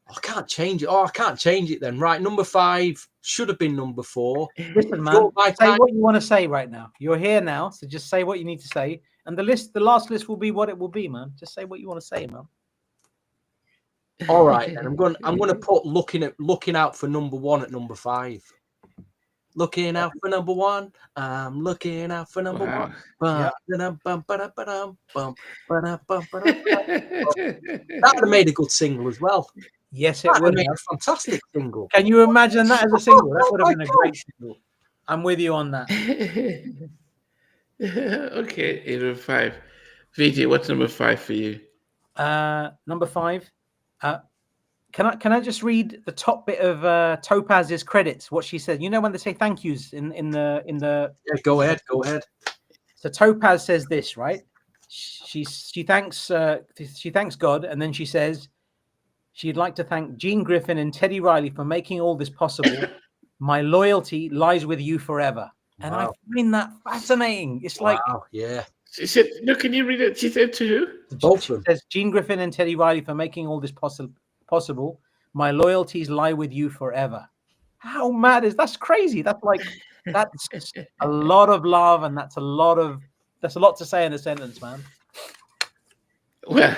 Speaker 2: I can't change it. I can't change it then. Right, number 5 should have been number 4.
Speaker 3: Listen, man, say what you want to say right now. You're here now, so just say what you need to say, and the last list will be what it will be, man. Just say what you want to say, man.
Speaker 2: All right, then I'm going to put looking out for number 1 at number 5. Looking out for number 1. I'm looking out for number 1. That would have made a good single as well.
Speaker 3: Yes, it would have
Speaker 2: made a fantastic single.
Speaker 3: Can you imagine that as a single? That would have been a great single. I'm with you on that.
Speaker 1: Okay, number 5. VJ, what's number 5 for you?
Speaker 3: Number 5. Can I just read the top bit of Topaz's credits? What she said. You know when they say thank yous in the.
Speaker 2: Yeah, go ahead.
Speaker 3: So Topaz says this, right? She thanks God, and then she says she'd like to thank Gene Griffin and Teddy Riley for making all this possible. My loyalty lies with you forever. And I find that fascinating. It's like,
Speaker 2: yeah.
Speaker 1: She said, "No, can you read it?" She said to who?
Speaker 2: Both of them.
Speaker 3: Says Gene Griffin and Teddy Riley for making all this possible. My loyalties lie with you forever. How mad is that's crazy? That's a lot of love, and that's a lot to say in a sentence, man.
Speaker 1: Well,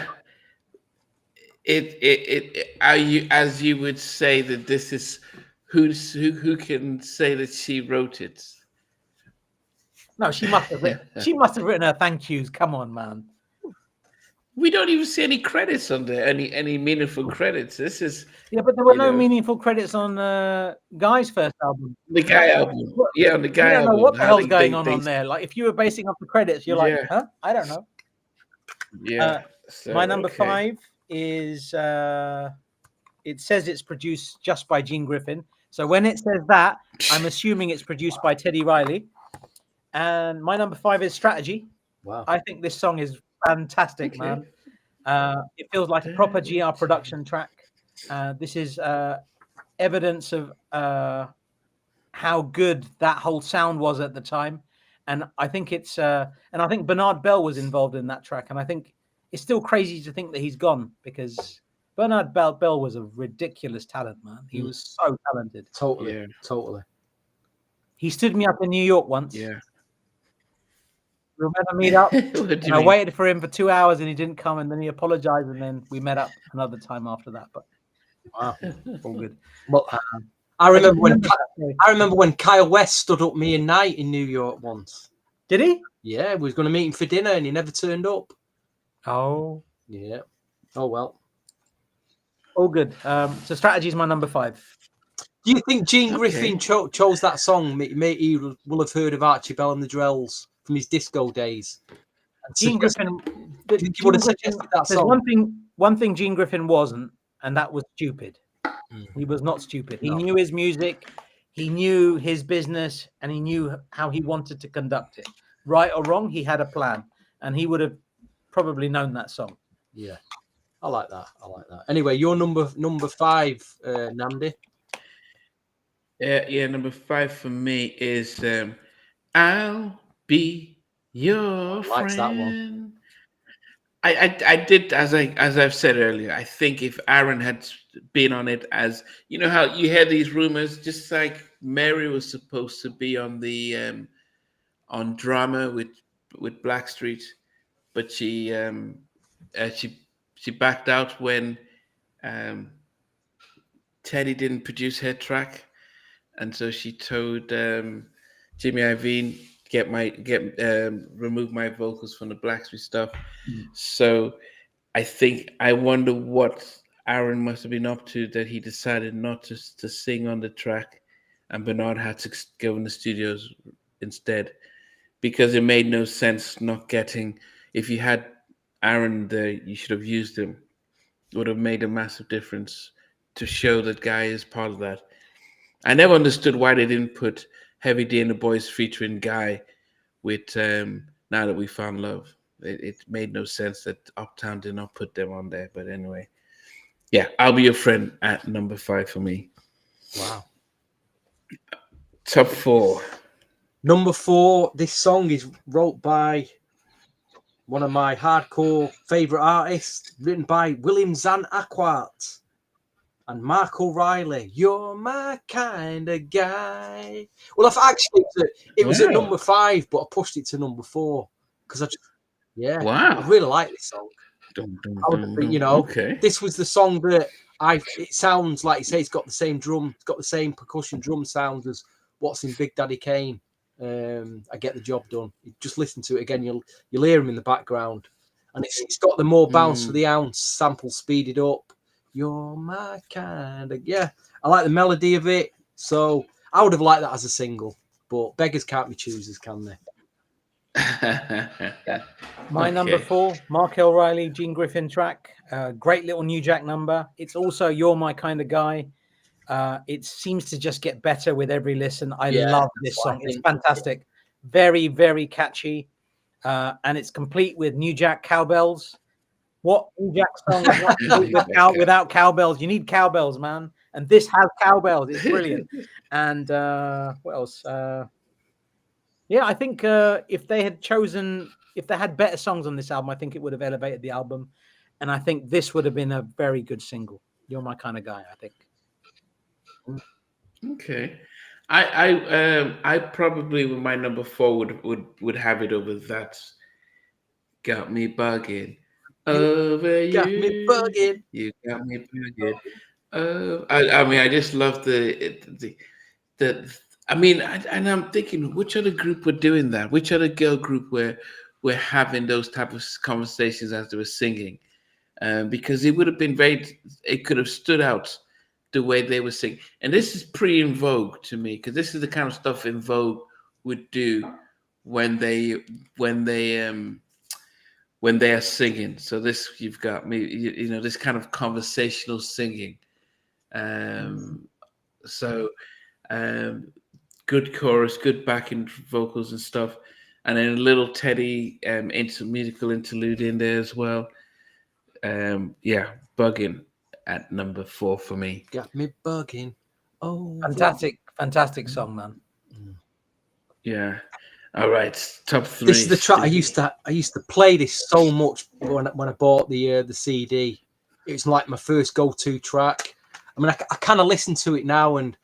Speaker 1: are you, as you would say, that this is who can say that she wrote it?
Speaker 3: No, she must have written her thank yous. Come on, man.
Speaker 1: We don't even see any credits on there, any meaningful credits. This is
Speaker 3: but there were no meaningful credits on Guy's first album.
Speaker 1: The Guy album. Yeah, on the Guy album.
Speaker 3: I don't know what the hell's going on there. Like, if you were basing off the credits, you're like, huh? I don't know.
Speaker 1: Yeah.
Speaker 3: My number 5 is it says it's produced just by Gene Griffin. So when it says that, I'm assuming it's produced by Teddy Riley. And my number 5 is Strategy.
Speaker 2: Wow.
Speaker 3: I think this song is fantastic, man. It feels like a proper GR production track. This is evidence of how good that whole sound was at the time. And I think I think Bernard Bell was involved in that track. And I think it's still crazy to think that he's gone, because Bernard Bell was a ridiculous talent, man. He was so talented.
Speaker 2: Totally.
Speaker 3: He stood me up in New York once.
Speaker 1: Yeah.
Speaker 3: Remember meet up? And I waited for him for 2 hours and he didn't come, and then he apologized, and then we met up another time after that. But
Speaker 2: wow,
Speaker 3: all good.
Speaker 2: Well, I remember when Kyle West stood up me and Knight in New York once.
Speaker 3: Did he?
Speaker 2: Yeah, we was going to meet him for dinner and he never turned up.
Speaker 3: Oh.
Speaker 2: Yeah. Oh well.
Speaker 3: All good. So Strategy is my number 5.
Speaker 2: Do you think Gene Griffin chose that song? He will have heard of Archie Bell and the Drells from his disco days.
Speaker 3: Gene Griffin.
Speaker 2: He would have suggested that song.
Speaker 3: One thing Gene Griffin wasn't, and that was stupid. He was not stupid. He knew his music, he knew his business, and he knew how he wanted to conduct it. Right or wrong, he had a plan, and he would have probably known that song.
Speaker 2: Yeah, I like that. Anyway, your number 5, Nandi.
Speaker 1: Yeah. Number 5 for me is "I'll Be Your Friend."
Speaker 2: Likes that one.
Speaker 1: I did, as I've said earlier. I think if Aaron had been on it, as you know how you hear these rumors, just like Mary was supposed to be on the on Drama with Blackstreet, but she backed out when Teddy didn't produce her track, and so she told Jimmy Iovine, remove my vocals from the Blackstreet stuff. So I wonder what Aaron must have been up to that he decided not to sing on the track, and Bernard had to go in the studios instead, because it made no sense not getting. If you had Aaron there, you should have used him. It would have made a massive difference to show that Guy is part of that. I never understood why they didn't put Heavy D and the Boys featuring Guy with Now That We Found Love. It made no sense that Uptown did not put them on there. But anyway, yeah, I'll Be Your Friend at number 5 for me.
Speaker 2: Wow.
Speaker 1: Top 4.
Speaker 2: Number 4, this song is wrote by one of my hardcore favourite artists, written by William Zan Aquart and Mark O'Reilly. You're my kind of guy. Well, it was at number 5, but I pushed it to number 4 because I really like this song. This was the song that it sounds like you say it's got the same drum, it's got the same percussion drum sound as what's in Big Daddy Kane. I Get the Job Done. You just listen to it again, you'll hear him in the background, and it's got the More Bounce for the Ounce sample speeded up. You're my kind of I like the melody of it, so I would have liked that as a single, but beggars can't be choosers, can they?
Speaker 3: My number 4, Mark O'Reilly, Gene Griffin track. Great little New Jack number. It's also You're My Kind of Guy. It seems to just get better with every listen. I love this song. It's fantastic. Very, very catchy. And it's complete with New Jack cowbells. What New Jack song is not complete without cowbells? You need cowbells, man. And this has cowbells. It's brilliant. And what else? Yeah, I think if they had better songs on this album, I think it would have elevated the album, and I think this would have been a very good single. You're my kind of guy, I think.
Speaker 1: Okay. I probably with my number 4 would have it over that. Got me bugging over
Speaker 2: Got me
Speaker 1: you.
Speaker 2: bugging.
Speaker 1: You got me bugging. I mean, I just love the. I mean, and I'm thinking, which other group were doing that? Which other girl group were having those type of conversations as they were singing? Because it would have been it could have stood out the way they were singing. And this is pre In Vogue to me, because this is the kind of stuff In Vogue would do when they when they when they are singing. So this you've got me, you know, this kind of conversational singing. Um, so good chorus, good backing vocals and stuff, and then a little Teddy musical interlude in there as well. Yeah, bugging at number 4 for me.
Speaker 2: Got me bugging. Oh,
Speaker 3: Fantastic song, man.
Speaker 1: Yeah. All right, top 3.
Speaker 2: This is the track I used to play this so much when I bought the CD. It's like my first go-to track. I mean, I kind of listen to it now, and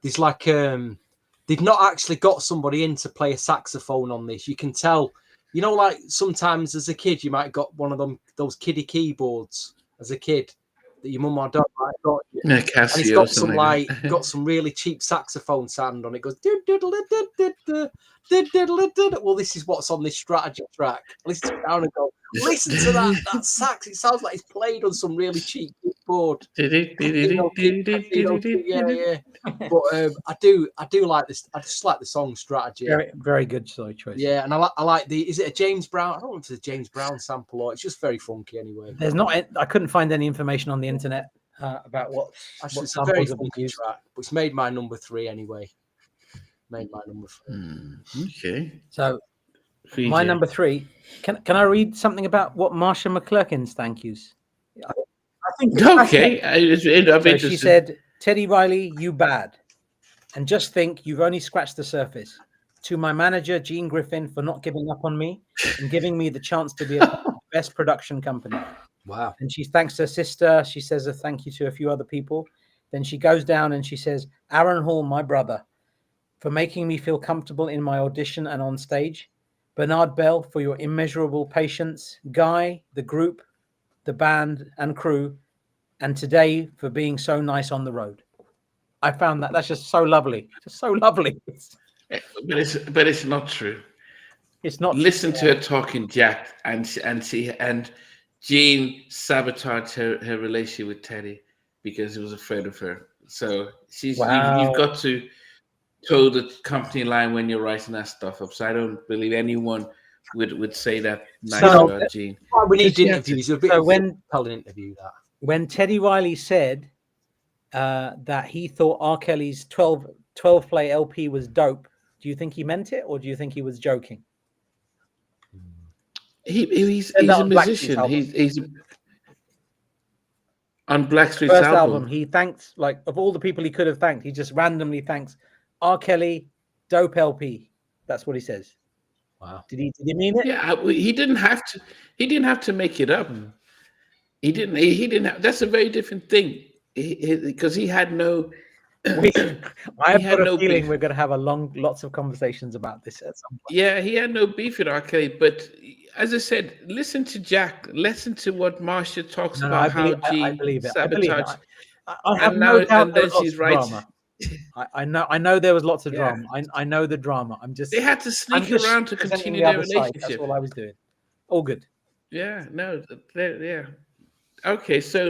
Speaker 2: there's like they've not actually got somebody in to play a saxophone on this. You can tell, you know, like sometimes as a kid you might got one of those kiddie keyboards as a kid that your mum or dad might have got you.
Speaker 1: Yeah,
Speaker 2: And
Speaker 1: Casio,
Speaker 2: it's got
Speaker 1: or
Speaker 2: some
Speaker 1: something
Speaker 2: got some really cheap saxophone sound on it. It goes well, this is what's on this strategy track. I listen to it down and go, listen to that sax. It sounds like it's played on some really cheap keyboard. Yeah. But I do like this. I just like the song strategy.
Speaker 3: Very, very good choice.
Speaker 2: Yeah, and I like the. Is it a James Brown? I don't know if it's a James Brown sample or it's just very funky anyway.
Speaker 3: There's not. I couldn't find any information on the internet about what.
Speaker 2: Actually, it's a very funky track, but it's made my number 3 anyway. Made my number 3.
Speaker 1: Okay.
Speaker 3: So
Speaker 1: Fiji.
Speaker 3: my number 3. Can I read something about what Marsha McClurkin's thank yous? I think.
Speaker 1: Okay.
Speaker 3: So she said, "Teddy Riley, you bad, and just think you've only scratched the surface. To my manager Gene Griffin for not giving up on me and giving me the chance to be a part of the best production company."
Speaker 2: Wow.
Speaker 3: And she thanks her sister. She says a thank you to a few other people. Then she goes down and she says, "Aaron Hall, my brother, for making me feel comfortable in my audition and on stage. Bernard Bell, for your immeasurable patience. Guy, the group, the band and crew, and today for being so nice on the road." I found that's just so lovely. Just so lovely.
Speaker 1: But it's not true.
Speaker 3: It's not.
Speaker 1: Listen to her talking Jack, and Jean sabotaged her relationship with Teddy because he was afraid of her. So you've got to toe the company line when you're writing that stuff up. So I don't believe anyone would say that nice about Jean.
Speaker 2: We need interviews. A bit compelling interview that.
Speaker 3: When Teddy Riley said that he thought R. Kelly's 12 play LP was dope, do you think he meant it or do you think he was joking?
Speaker 1: He's a musician. He's on Blackstreet's
Speaker 3: first album. He thanked, like, of all the people he could have thanked, he just randomly thanks R. Kelly, dope LP. That's what he says.
Speaker 2: Wow.
Speaker 3: Did he mean it?
Speaker 1: Yeah, he didn't have to. He didn't have to make it up. He didn't. He didn't. That's a very different thing. Because he had no.
Speaker 3: I have got a feeling we're going to have lots of conversations about this at some point.
Speaker 1: Yeah, he had no beef with R. Kelly, but as I said, listen to Jack. Listen to what Marsha talks about. I believe it.
Speaker 3: I have no doubt that she's right. Drama. I know there was lots of drama. I know the drama.
Speaker 1: They had to sneak around to continue their relationship.
Speaker 3: That's all I was doing. All good.
Speaker 1: Yeah. No. Yeah. Okay, so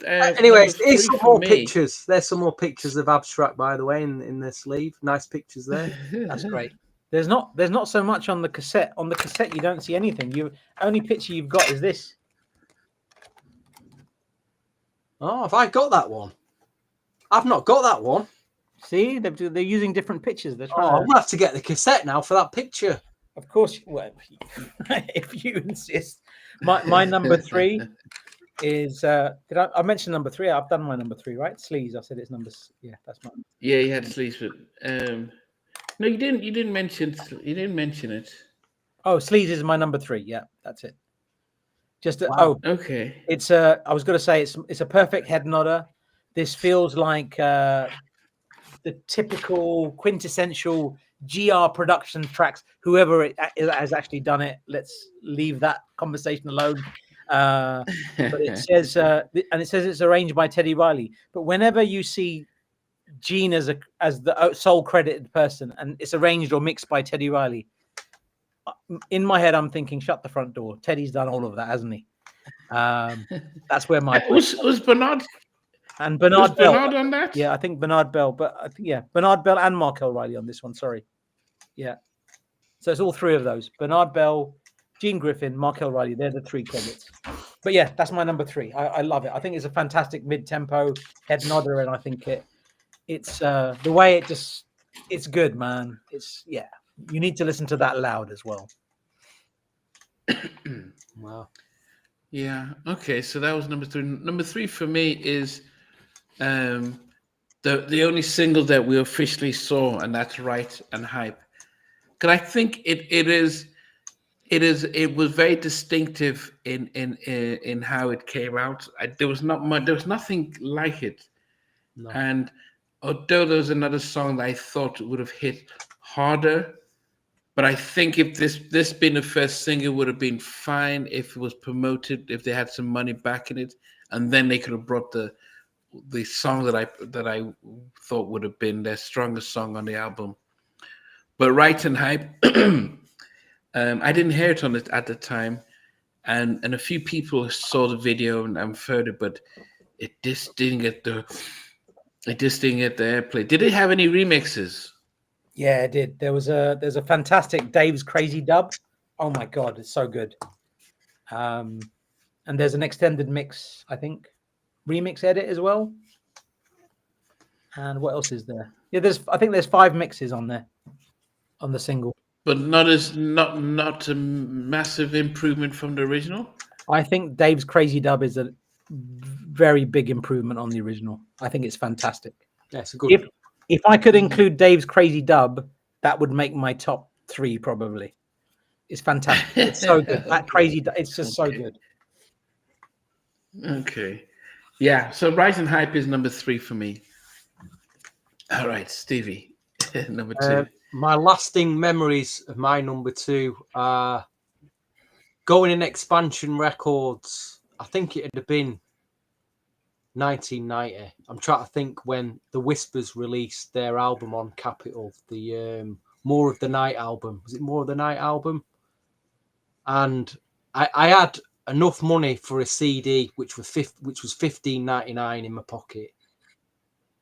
Speaker 2: anyways, here's some more pictures. There's some more pictures of Abstrac, by the way, in the sleeve. Nice pictures there.
Speaker 3: That's great. There's not so much on the cassette. On the cassette, you don't see anything. Only picture you've got is this.
Speaker 2: Oh, have I got that one? I've not got that one.
Speaker 3: See, they're using different pictures.
Speaker 2: I'm gonna have to get the cassette now for that picture.
Speaker 3: Of course, well, if you insist. My number 3 is did I mention number 3? I've done my number 3, right? Sleaze. I said it's numbers. Yeah, that's mine.
Speaker 1: Yeah, you had Sleaze, but No, you didn't. You didn't mention. You didn't mention it.
Speaker 3: Oh, Sleaze is my number 3. Yeah, that's it. Just
Speaker 2: Wow.
Speaker 1: Okay.
Speaker 3: it's a. I was going to say it's a perfect head nodder. This feels like the typical quintessential GR production tracks. Whoever has actually done it, let's leave that conversation alone. But it says, and it says it's arranged by Teddy Riley. But whenever you see Gene as the sole credited person, and it's arranged or mixed by Teddy Riley, in my head I'm thinking, shut the front door. Teddy's done all of that, hasn't he? That's where my
Speaker 1: was Bernard
Speaker 3: and Bernard Bell.
Speaker 1: Bernard on that?
Speaker 3: Yeah, I think Bernard Bell, but I think Bernard Bell and Markel Riley on this one. Sorry, yeah. So it's all 3 of those: Bernard Bell, Gene Griffin, Markel Riley. They're the 3 credits. But yeah, that's my number 3. I love it. I think it's a fantastic mid-tempo head nodder, and I think it's the way it's good, man. You need to listen to that loud as well.
Speaker 2: Wow.
Speaker 1: Yeah. Okay. So that was number 3. Number 3 for me is the only single that we officially saw, and that's Right and Hype. Because I think it was very distinctive in how it came out. There was nothing like it.
Speaker 2: No.
Speaker 1: And although there was another song that I thought would have hit harder, but I think if this been the first single, would have been fine if it was promoted, if they had some money back in it, and then they could have brought the song that I thought would have been their strongest song on the album. But Right and Hype, I didn't hear it on it at the time, and a few people saw the video and heard it, but it just didn't get the airplay. Did it have any remixes?
Speaker 3: Yeah, it did. There's a fantastic Dave's Crazy Dub. Oh my god, it's so good. And there's an extended mix, I think, remix edit as well. And what else is there? Yeah, I think there's 5 mixes on there on the single.
Speaker 1: But not a massive improvement from the original.
Speaker 3: I think Dave's Crazy Dub is a very big improvement on the original. I think it's fantastic.
Speaker 2: Yeah, it's a good.
Speaker 3: If I could include Dave's Crazy Dub, that would make my top 3 probably. It's fantastic. It's so good. That Crazy, it's just so good.
Speaker 1: Okay. Yeah. So Rise and Hype is number 3 for me. All right, Stevie, number 2.
Speaker 2: My lasting memories of my number 2 are going in Expansion Records. I think it had been 1990. I'm trying to think when the Whispers released their album on Capitol, the More of the Night album. Was it More of the Night album? And I had enough money for a CD, which was $15.99 in my pocket.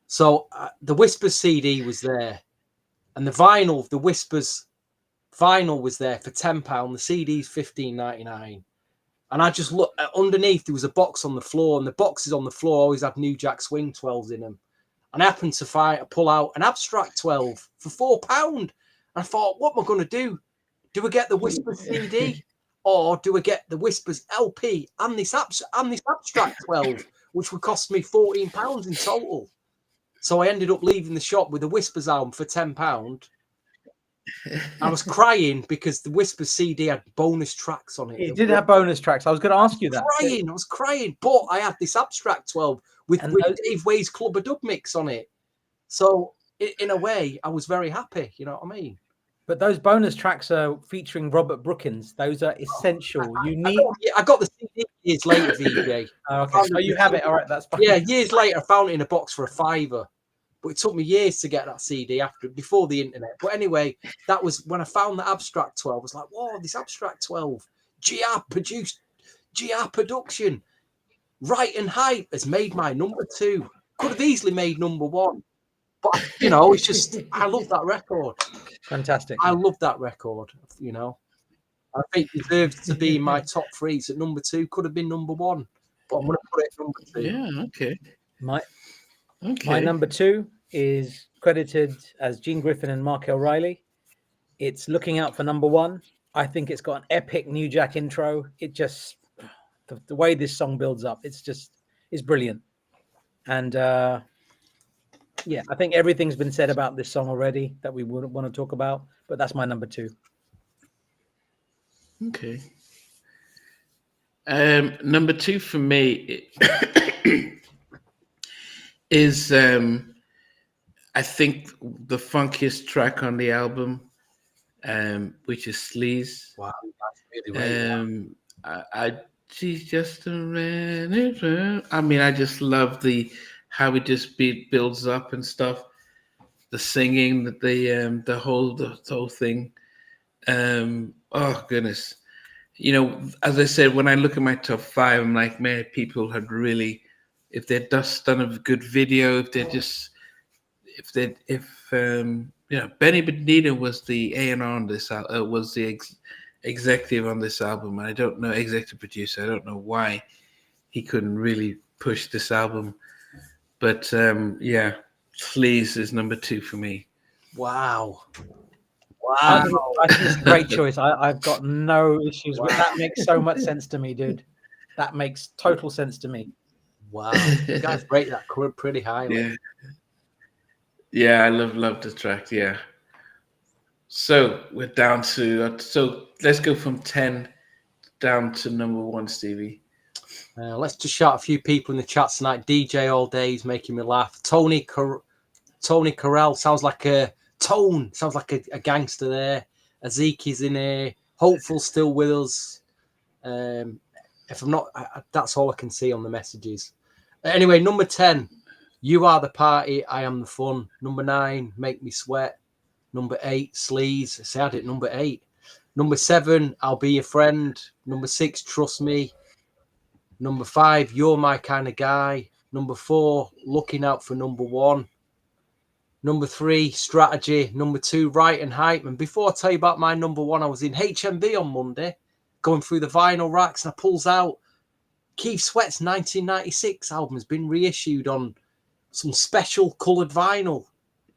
Speaker 2: So the Whispers CD was there, and the vinyl, the Whispers vinyl was there for £10. The CD's $15.99. And I just looked underneath, there was a box on the floor, and the boxes on the floor always had New Jack Swing 12s in them. And I happened to pull out an Abstrac 12 for £4. And I thought, what am I going to do? Do I get the Whispers CD, or do I get the Whispers LP and this Abstrac 12, which would cost me £14 in total? So I ended up leaving the shop with the Whispers album for £10. I was crying because the Whispers CD had bonus tracks on it.
Speaker 3: It did have bonus tracks. I was going to ask you that.
Speaker 2: I was crying, but I had this Abstrac 12 with Dave Way's Club of Dub mix on it. So in a way, I was very happy. You know what I mean?
Speaker 3: But those bonus tracks are featuring Robert Brookins. Those are essential.
Speaker 2: I got the CD years later, VJ.
Speaker 3: Okay, so you have it. All right, that's fine.
Speaker 2: Yeah, years later, I found it in a box for £5. But it took me years to get that CD before the internet. But anyway, that was when I found the Abstrac 12. I was like, whoa, this Abstrac 12. GR production. Right and Hype has made my number 2. Could have easily made number 1. But, you know, it's just, I love that record.
Speaker 3: Fantastic.
Speaker 2: I love that record, you know. I think it deserves to be in my top 3. So number 2 could have been number 1. But I'm going to put it at number 2.
Speaker 1: Yeah, okay.
Speaker 3: My number 2 is credited as Gene Griffin and Markel Riley. It's Looking Out for number 1. I think it's got an epic New Jack intro. It just, the way this song builds up, it's brilliant. And Yeah, I think everything's been said about this song already that we wouldn't want to talk about, but that's my number 2.
Speaker 1: Okay. Number 2 for me is I think the funkiest track on the album, which is Sleaze.
Speaker 2: Wow, that's really right.
Speaker 1: I she's just a man. I mean, I just love how it just builds up and stuff. The singing, the whole thing. Oh goodness, as I said, when I look at my top 5, I'm like, man, people had really, if they'd just done a good video, if Benny Benito was the A&R on this, was the executive on this album, and I don't know, executive producer. I don't know why he couldn't really push this album, but yeah, Sleaze is number 2 for me.
Speaker 2: Wow.
Speaker 3: I think it's a great choice. I've got no issues with that. Makes so much sense to me, dude. That makes total sense to me.
Speaker 2: Wow. You guys rate that pretty highly.
Speaker 1: Yeah, I love the track. Yeah. So we're down to so let's go from 10 down to number 1, Stevie.
Speaker 2: Let's just shout a few people in the chat tonight. DJ all day is making me laugh. Tony Carell sounds like a gangster there. Aziki's in here. Hopeful still with us. If I'm not, that's all I can see on the messages. Anyway, number 10, You Are the Party, I Am the Fun. Number 9, Make Me Sweat. Number 8, Sleaze. I said it, number 8. Number 7, I'll Be Your Friend. Number 6, Trust Me. Number 5, You're My Kind of Guy. Number 4, Looking Out for Number 1. Number 3, Strategy. Number 2, Right and Hype. And before I tell you about my number 1, I was in HMV on Monday, going through the vinyl racks, and I pulls out Keith Sweat's 1996 album has been reissued on some special coloured vinyl.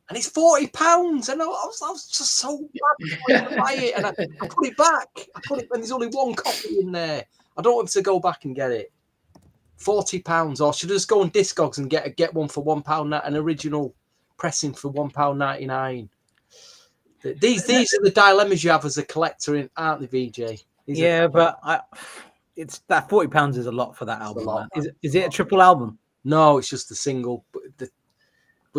Speaker 2: And it's £40. And I was just so mad to buy it. And I put it back. And there's only one copy in there. I don't want to go back and get it. £40. Or should I just go on Discogs and get one for £1, an original pressing for £1.99? These are the dilemmas you have as a collector, aren't they, VJ?
Speaker 3: But it's that £40 is a lot for that album. Man. Is it a triple album?
Speaker 2: No, it's just a single. But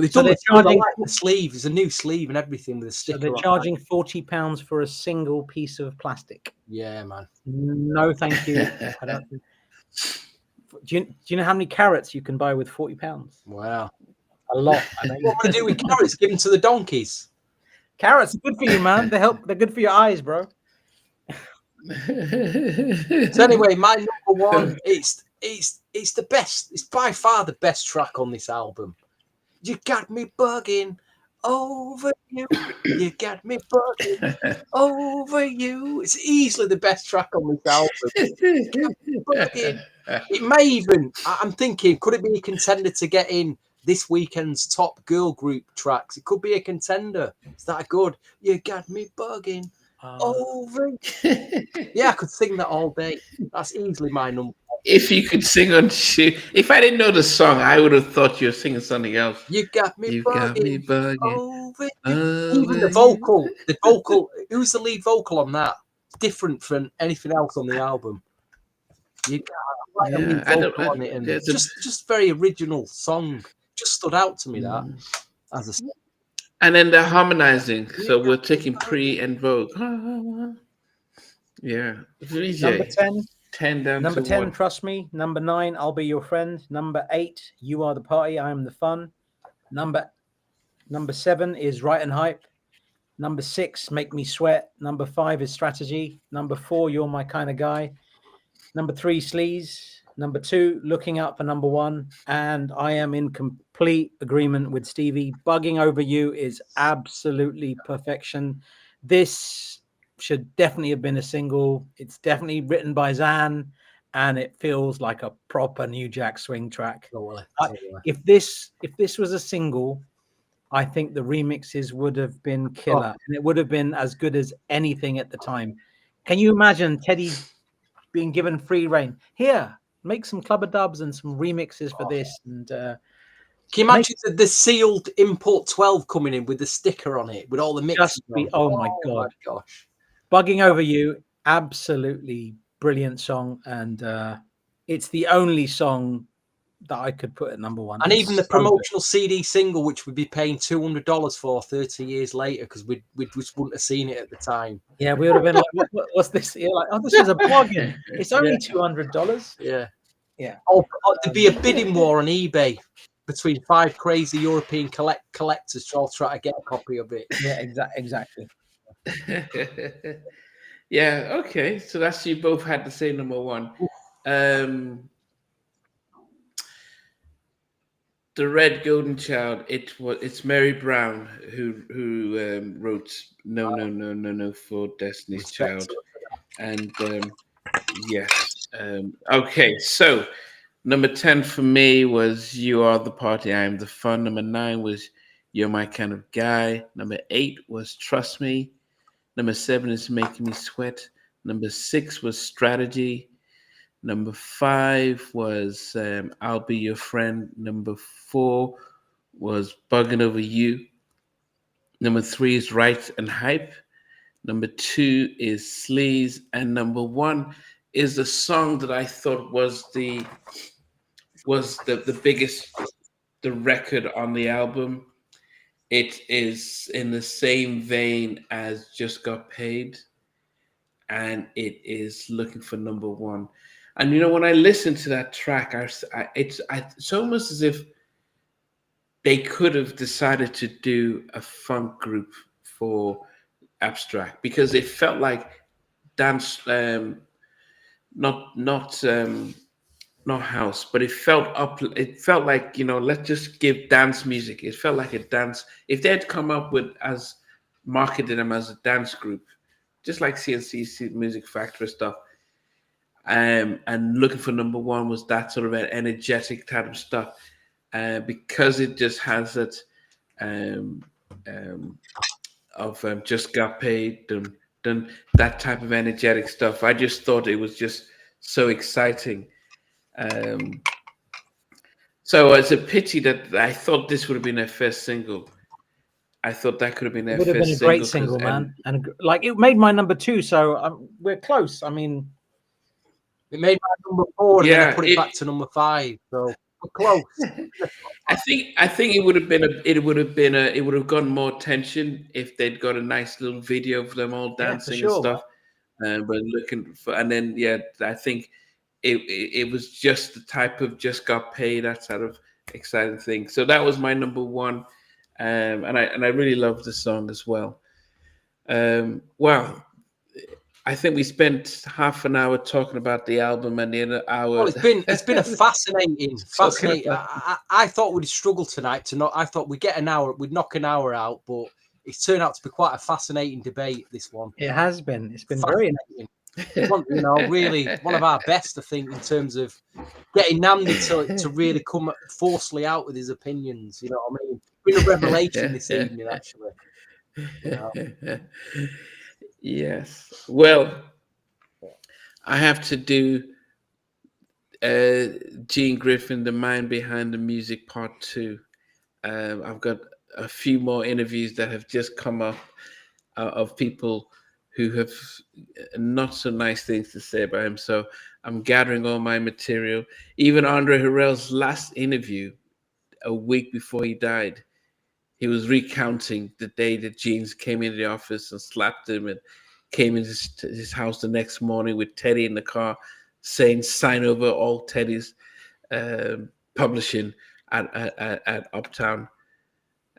Speaker 2: they've done the sleeve. There's a new sleeve and everything with a sticker.
Speaker 3: So they're charging £40 for a single piece of plastic.
Speaker 2: Yeah, man.
Speaker 3: No, thank you. I don't. Do you know how many carrots you can buy with £40?
Speaker 2: Wow,
Speaker 3: a lot.
Speaker 2: What am I going to do with carrots? Give them to the donkeys.
Speaker 3: Carrots are good for you, man. They're good for your eyes, bro.
Speaker 2: So anyway, my number 1, it's the best. It's by far the best track on this album. You got me bugging over you. You got me bugging over you. It's easily the best track on this album. It may even, I'm thinking, could it be a contender to get in this weekend's top girl group tracks? It could be a contender. It's that good. You got me bugging over. Yeah, I could sing that all day. That's easily my number.
Speaker 1: If you could sing on if I didn't know the song, I would have thought you were singing something else.
Speaker 2: You got me bugging over. Even the vocal. Who's the lead vocal on that? It's different from anything else on the album. You got a lead vocal on it, and just very original song. Just stood out to me that as a.
Speaker 1: And then they're harmonizing, so we're taking pre and vogue. Yeah,
Speaker 3: number 10.
Speaker 1: 10 down
Speaker 3: number
Speaker 1: to
Speaker 3: 10,
Speaker 1: 1.
Speaker 3: Trust Me. Number 9, I'll Be Your Friend. Number 8, You Are the Party, I Am the Fun. Number 7 is Right and Hype. Number 6, Make Me Sweat. Number 5 is Strategy. Number 4, You're My Kind of Guy. Number 3, Sleaze. Number 2, Looking Out for Number 1. And I am in complete agreement with Stevie. Bugging Over You is absolutely perfection. This should definitely have been a single. It's definitely written by Zan, and it feels like a proper New Jack Swing track. If this was a single, I think the remixes would have been killer, and it would have been as good as anything at the time. Can you imagine Teddy being given free reign? Here, make some clubber dubs and some remixes for this, and
Speaker 2: Can you imagine the sealed import 12 coming in with the sticker on it with all the mixes?
Speaker 3: Oh my god!
Speaker 2: Gosh,
Speaker 3: Bugging Over You, absolutely brilliant song, and it's the only song that I could put at number one.
Speaker 2: And
Speaker 3: it's
Speaker 2: even the
Speaker 3: so
Speaker 2: promotional CD single, which we'd be paying $200 for 30 years later, because we just wouldn't have seen it at the time.
Speaker 3: Yeah, we would have been like, "What's this?" You're like, "Oh, this is a bargain. It's only $200."
Speaker 2: Yeah.
Speaker 3: Yeah.
Speaker 2: Or there'd be a bidding war on eBay between 5 crazy European collectors to all try to get a copy of it.
Speaker 3: Yeah, exactly.
Speaker 1: Yeah, okay. So that's you both had the same number one. The Red Golden Child. It's Mary Brown who wrote No for Destiny's Child, and yes. Okay, so number 10 for me was You Are the Party, I Am the Fun. Number 9 was You're My Kind of Guy. Number 8 was Trust Me. Number 7 is Making Me Sweat. Number 6 was Strategy. Number 5 was I'll Be Your Friend. Number 4 was Bugging Over You. Number 3 is Right and Hype. Number 2 is Sleaze. And number 1 is the song that I thought was the biggest, the record on the album. It is in the same vein as Just Got Paid, and it is Looking for Number One. And you know, when I listen to that track, it's almost as if they could have decided to do a funk group for Abstrac, because it felt like dance, not house, but it felt up. It felt like, you know, let's just give dance music. It felt like a dance. If they had come up with marketed them as a dance group, just like CNC Music Factory stuff, and Looking for Number One was that sort of an energetic type of stuff, because it just has that Just Got Paid, done that type of energetic stuff. I just thought it was just so exciting. So it's a pity that I thought this would have been their first single. I thought that could have been their first single.
Speaker 3: It would have been a great single, man. And like, it made my number 2, so we're close. I mean,
Speaker 2: it made my number 4, and then I put it back to number 5. So we're close.
Speaker 1: I think it would have gotten more attention if they'd got a nice little video of them all dancing and stuff. But looking for, and then I think it was just the type of Just Got Paid, that sort of exciting thing. So that was my number 1, and I really love the song as well. Well, I think we spent half an hour talking about the album, and the other hour.
Speaker 2: Well, it's been a fascinating. I thought we'd struggle tonight I thought we'd knock an hour out, but it's turned out to be quite a fascinating debate. This one.
Speaker 3: It has been. It's been very interesting.
Speaker 2: You know, really one of our best, I think, in terms of getting Namdi to really come forcefully out with his opinions. You know what I mean? It's been a revelation this evening, actually. You know?
Speaker 1: Yes. Well, I have to do Gene Griffin, The Mind Behind the Music Part 2. I've got a few more interviews that have just come up of people who have not so nice things to say about him. So I'm gathering all my material. Even Andre Harrell's last interview, a week before he died, he was recounting the day that Jeans came into the office and slapped him, and came into his house the next morning with Teddy in the car, saying, "Sign over all Teddy's publishing at Uptown."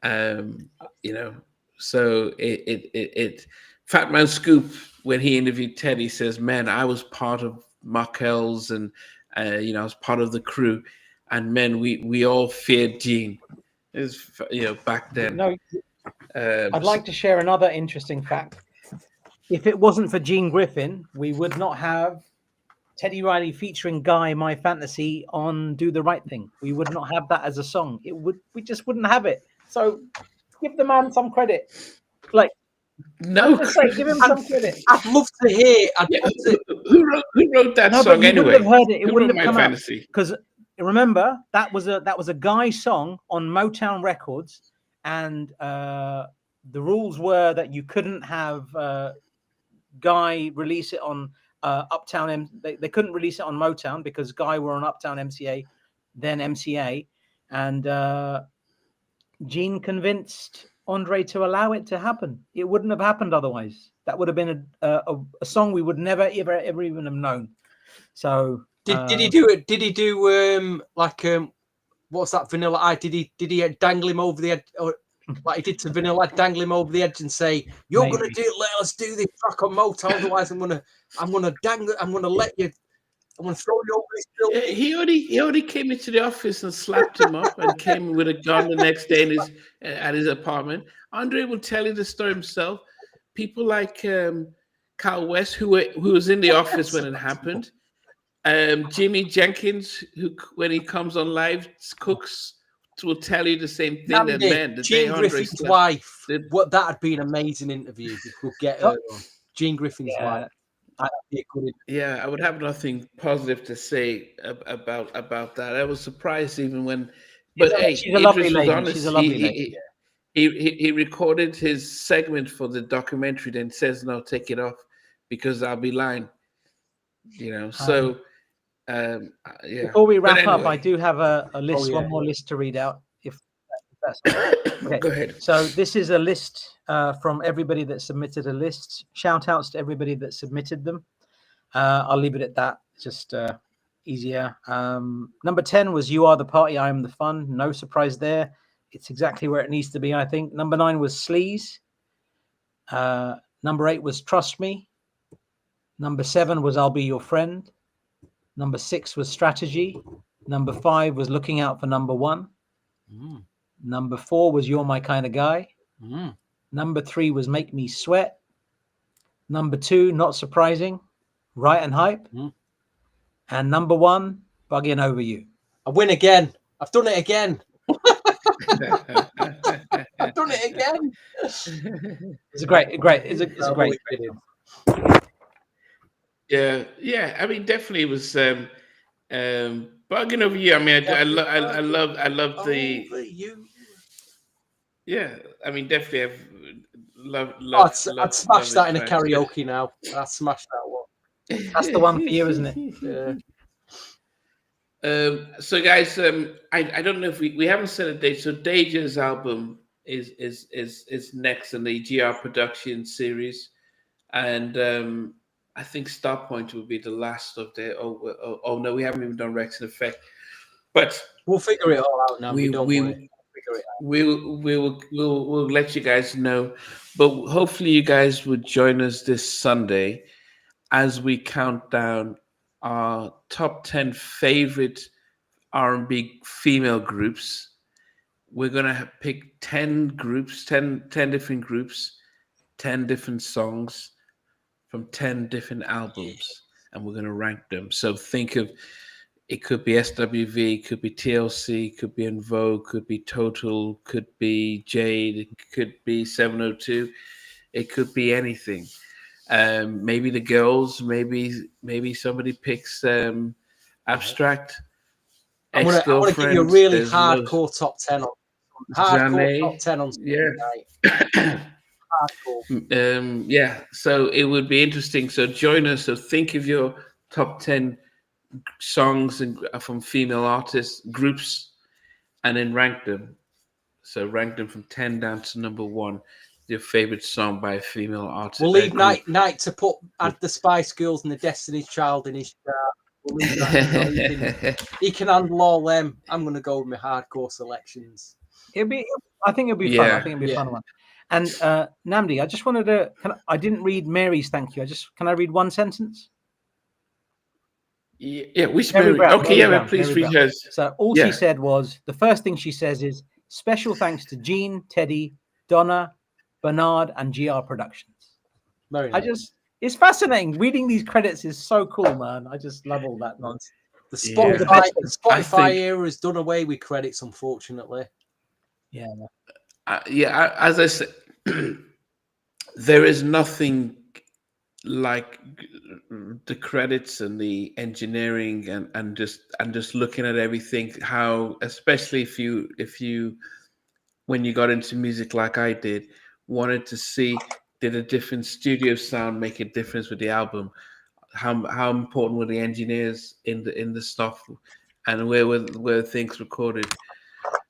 Speaker 1: You know, so it Fat Man Scoop, when he interviewed Teddy, says, "Man, I was part of Markel's, and you know, I was part of the crew, and man, we all feared Gene." It was, you know, back then.
Speaker 3: No, I'd like to share another interesting fact. If it wasn't for Gene Griffin, we would not have Teddy Riley featuring Guy, My Fantasy, on Do the Right Thing. We would not have that as a song. We just wouldn't have it. So give the man some credit. Like,
Speaker 1: no,
Speaker 3: give him some credit.
Speaker 2: I'd love to hear.
Speaker 1: Who wrote that song
Speaker 3: You
Speaker 1: anyway?
Speaker 3: wouldn't have heard it. It
Speaker 1: Who
Speaker 3: wouldn't
Speaker 1: wrote
Speaker 3: have come
Speaker 1: My Fantasy?
Speaker 3: Because remember that was a Guy song on Motown Records, and the rules were that you couldn't have Guy release it on Uptown. They couldn't release it on Motown because Guy were on Uptown MCA, then MCA, and Gene convinced Andre to allow it to happen. It wouldn't have happened otherwise. That would have been a song we would never ever even have known. So
Speaker 2: did he do it? Did he do what's that, Vanilla Eye? Did he dangle him over the edge, or like he did to Vanilla Eye, dangle him over the edge and say, "You're
Speaker 3: Maybe.
Speaker 2: gonna do it. Let us do this track on Motown. Otherwise, I'm gonna dangle. I'm gonna let you. I'm gonna throw you over this building."
Speaker 1: He only came into the office and slapped him up and came with a gun the next day at his apartment. Andre will tell you the story himself. People like Carl West, who was in the office when it happened. Jimmy Jenkins, who when he comes on live, cooks, will tell you the same thing. That man, the
Speaker 2: Gene Griffin's wife. What that would be an amazing interview if we could get her on. Gene Griffin's wife.
Speaker 1: Yeah, I would have nothing positive to say about that. I was surprised even when, but
Speaker 3: she's a lovely lady. She's a lovely
Speaker 1: lady. He recorded his segment for the documentary, then says, "No, take it off because I'll be lying." You know, so yeah.
Speaker 3: Before we wrap up, I do have a list, one more list to read out. If that's okay.
Speaker 1: Go ahead.
Speaker 3: So this is a list from everybody that submitted a list. Shout outs to everybody that submitted them. I'll leave it at that. Just easier. Number 10 was "You Are the Party, I Am the Fun." No surprise there. It's exactly where it needs to be, I think. Number 9 was "Sleaze." Number 8 was "Trust Me." Number 7 was "I'll Be Your Friend." Number 6 was "Strategy." Number 5 was "Looking Out for Number 1." Number 4 was "You're My Kind of Guy." Number 3 was "Make Me Sweat." Number 2, not surprising, "Right and Hype." And number 1, "Bugging Over You."
Speaker 2: I win again. I've done it again. I've done it again.
Speaker 3: It's a great. It's a great video.
Speaker 1: Yeah. I mean, definitely it was "Bugging Over You." I mean, I love the. Yeah, I mean, definitely, I've
Speaker 2: I'd smash that in a karaoke now. I'd smash that one.
Speaker 3: That's the one for you, isn't it?
Speaker 2: Yeah.
Speaker 1: So guys, I don't know if we haven't set a date. So Deja's album is next in the GR production series, and I think Starpoint will be the last of the. Oh no, we haven't even done Rex and Effect, but
Speaker 2: we'll figure it all out now.
Speaker 1: We'll let you guys know, but hopefully you guys would join us this Sunday as we count down our top 10 favorite R&B female groups. We're gonna pick 10 groups, 10 different groups, 10 different songs from 10 different albums, and we're gonna rank them. So think of, it could be SWV, could be TLC, could be En Vogue, could be Total, could be Jade, it could be 702, it could be anything. Maybe the girls, maybe somebody picks Abstract.
Speaker 2: I want to give you a really hardcore top 10 on top 10 on
Speaker 1: Sunday night. Yeah, so it would be interesting. So join us. So think of your top 10 songs from female artists groups, and then rank them. So rank them from 10 down to number 1. Your favorite song by a female artist.
Speaker 2: We'll leave Night to add the Spice Girls and the Destiny's Child in his chart. We'll leave that. He can handle all them. I'm going to go with my hardcore selections.
Speaker 3: I think it'll be fun. I think it'll be a fun one. And Namdi, I just wanted to. I didn't read Mary's thank you. Can I read one sentence?
Speaker 1: Yeah, which Mary? Okay, yeah, please read hers.
Speaker 3: So all she said was, the first thing she says is, "Special thanks to Gene, Teddy, Donna, Bernard, and GR Productions."
Speaker 2: Very nice.
Speaker 3: It's fascinating. Reading these credits is so cool, man. I just love all that nonsense.
Speaker 2: The Spotify era has done away with credits, unfortunately.
Speaker 3: Yeah.
Speaker 1: As I said, there is nothing like the credits and the engineering and just looking at everything, how especially if you when you got into music like I did, wanted to see, did a different studio sound make a difference with the album? How important were the engineers in the stuff, and where things recorded?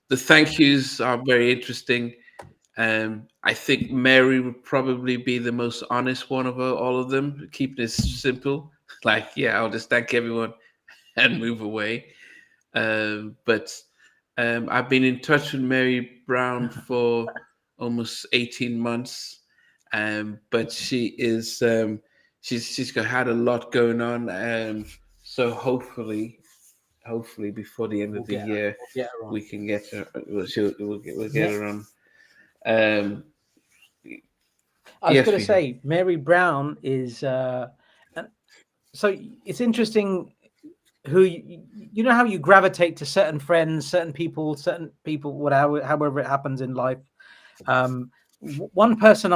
Speaker 1: The thank yous are very interesting. I think Mary would probably be the most honest one of all of them, keeping it simple. Like, yeah, I'll just thank everyone and move away. But I've been in touch with Mary Brown for almost 18 months. But she is she's had a lot going on. So hopefully before the end of the year we can get her. We'll get her on.
Speaker 3: I was going to say Mary Brown is so it's interesting who you know how you gravitate to certain friends, certain people, whatever, however it happens in life. One person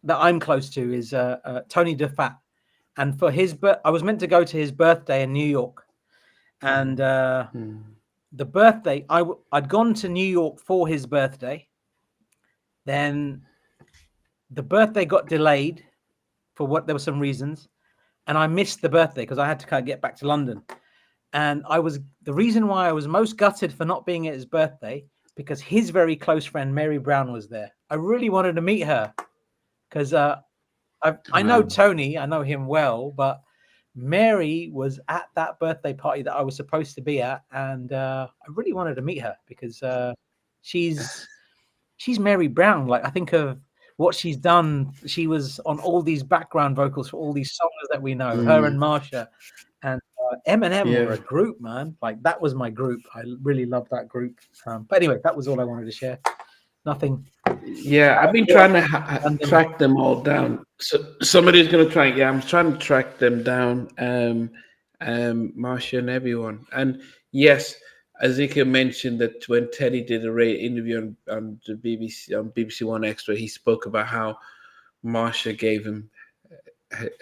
Speaker 3: that I'm close to is Tony DeFat, and for his I was meant to go to his birthday in New York, and the birthday I'd gone to New York for his birthday. Then the birthday got delayed for there were some reasons, and I missed the birthday because I had to kind of get back to London. And the reason why I was most gutted for not being at his birthday, because his very close friend Mary Brown was there. I really wanted to meet her because I know Tony, I know him well, but Mary was at that birthday party that I was supposed to be at, and I really wanted to meet her because she's Mary Brown. Like, I think of what she's done. She was on all these background vocals for all these songs that we know. Her and Marsha and Eminem were a group, man. Like, that was my group. I really loved that group. But anyway, that was all I wanted to share. Nothing.
Speaker 1: Yeah, I've been trying to track them all down. So somebody's going to try. Yeah, I'm trying to track them down. Marsha and everyone. And yes, Ezekiel mentioned that when Teddy did a interview on the BBC One Extra, he spoke about how Marsha gave him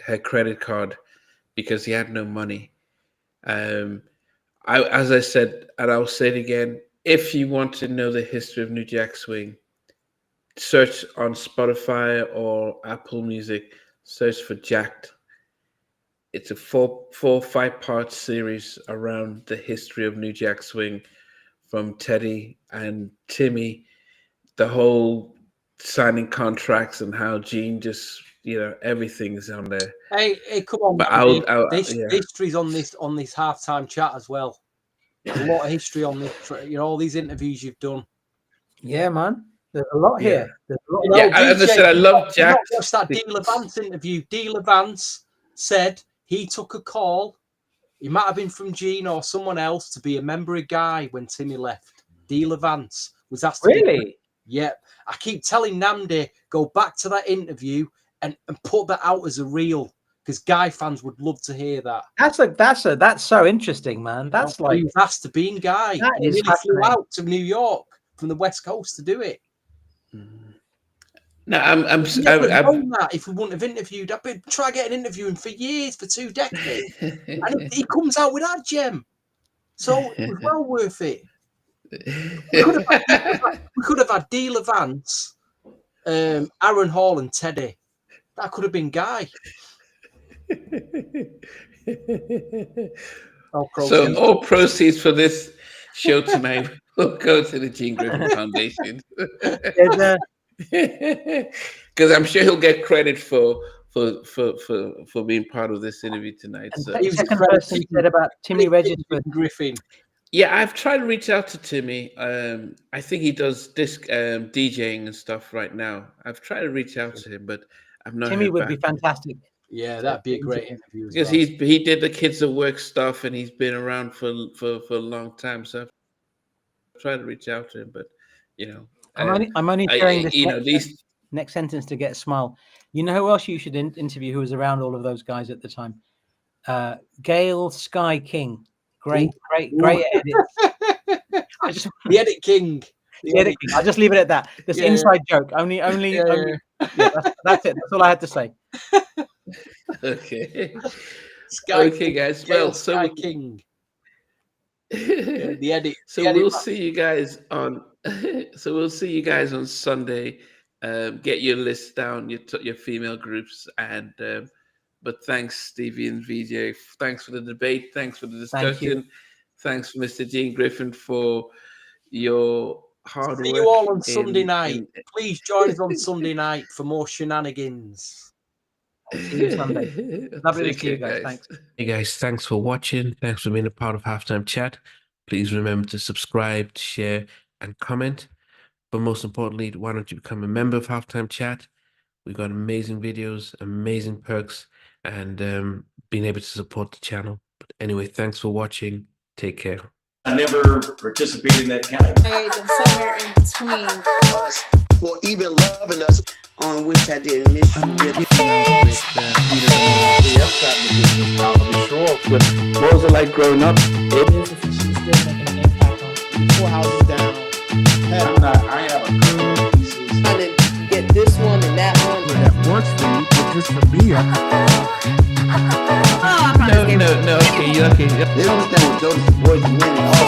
Speaker 1: her credit card because he had no money. As I said, and I'll say it again, if you want to know the history of New Jack Swing, search on Spotify or Apple Music, search for Jacked. It's a 5-part series around the history of New Jack Swing, from Teddy and Timmy, the whole signing contracts and how Gene just, everything's on there.
Speaker 2: Hey, come on! But history's on this halftime chat as well. A lot of history on this. All these interviews you've done.
Speaker 3: Yeah, man. There's a lot here.
Speaker 1: As I said, I love Jack.
Speaker 2: What's that Dealer Vance interview? Dealer Vance said he took a call. He might have been from Gene or someone else to be a member of Guy when Timmy left. Dealer Vance was asked.
Speaker 3: Really?
Speaker 2: Yep. I keep telling Namdi, go back to that interview and put that out as a reel, because Guy fans would love to hear that.
Speaker 3: That's so interesting, man. That's like
Speaker 2: he has to be in Guy. He really flew out to New York from the West Coast to do it.
Speaker 1: No, I'm
Speaker 2: that if we wouldn't have interviewed, I've been trying to get an interview him for years, for 2 decades, and he comes out with that gem. So it was well worth it. We could have had Dealer Vance, Aaron Hall, and Teddy. That could have been Guy.
Speaker 1: So all proceeds for this show tonight will go to the Gene Griffin Foundation. Because I'm sure he'll get credit for being part of this interview tonight.
Speaker 3: And so the second person said about Timmy Regisford.
Speaker 2: Griffin.
Speaker 1: Yeah, I've tried to reach out to Timmy. I think he does disc DJing and stuff right now. I've tried to reach out to him, but I've not.
Speaker 3: Timmy would be fantastic.
Speaker 2: Yeah, that'd be a great interview.
Speaker 1: Because he did the Kids at Work stuff, and he's been around for a long time. So I've tried to reach out to him, but
Speaker 3: I'm only sharing this next sentence to get a smile. You know who else you should interview who was around all of those guys at the time? Gail Sky King. Great edit.
Speaker 2: The Edit King.
Speaker 3: I'll just leave it at that. This inside joke. Only Yeah, that's it. That's all I had to say.
Speaker 1: Okay.
Speaker 2: Sky
Speaker 1: Okay,
Speaker 2: King,
Speaker 1: guys.
Speaker 2: Gale
Speaker 1: Well,
Speaker 2: Sky King. Yeah, the edit.
Speaker 1: So
Speaker 2: the edit
Speaker 1: we'll
Speaker 2: man.
Speaker 1: see you guys on. So we'll see you guys on Sunday. Get your list down, your female groups, and but thanks, Stevie and VJ. Thanks for the debate. Thanks for the
Speaker 3: Thank you.
Speaker 1: discussion. Thanks for Mr. Gene Griffin for your hard
Speaker 2: See
Speaker 1: work.
Speaker 2: you all on Sunday night. Please join us on Sunday night for more shenanigans.
Speaker 3: See you Sunday. Lovely to
Speaker 1: Take
Speaker 3: see you
Speaker 1: care,
Speaker 3: guys. Thanks.
Speaker 1: Hey guys, thanks for watching. Thanks for being a part of Halftime Chat. Please remember to subscribe, share, and comment. But most importantly, why don't you become a member of Halftime Chat? We've got amazing videos, amazing perks, and being able to support the channel. But anyway, thanks for watching. Take care.
Speaker 4: I never participated in that category.
Speaker 5: And somewhere in between
Speaker 6: us for even loving us, on which I did miss you with.
Speaker 1: What was it like growing up?
Speaker 7: She's still making an impact on 4 houses down.
Speaker 4: I have a couple of pieces.
Speaker 5: trying to get this one and that one.
Speaker 8: That works for you, but just for me,
Speaker 1: No, okay, okay.
Speaker 6: They don't understand what Joseph Boyd winning.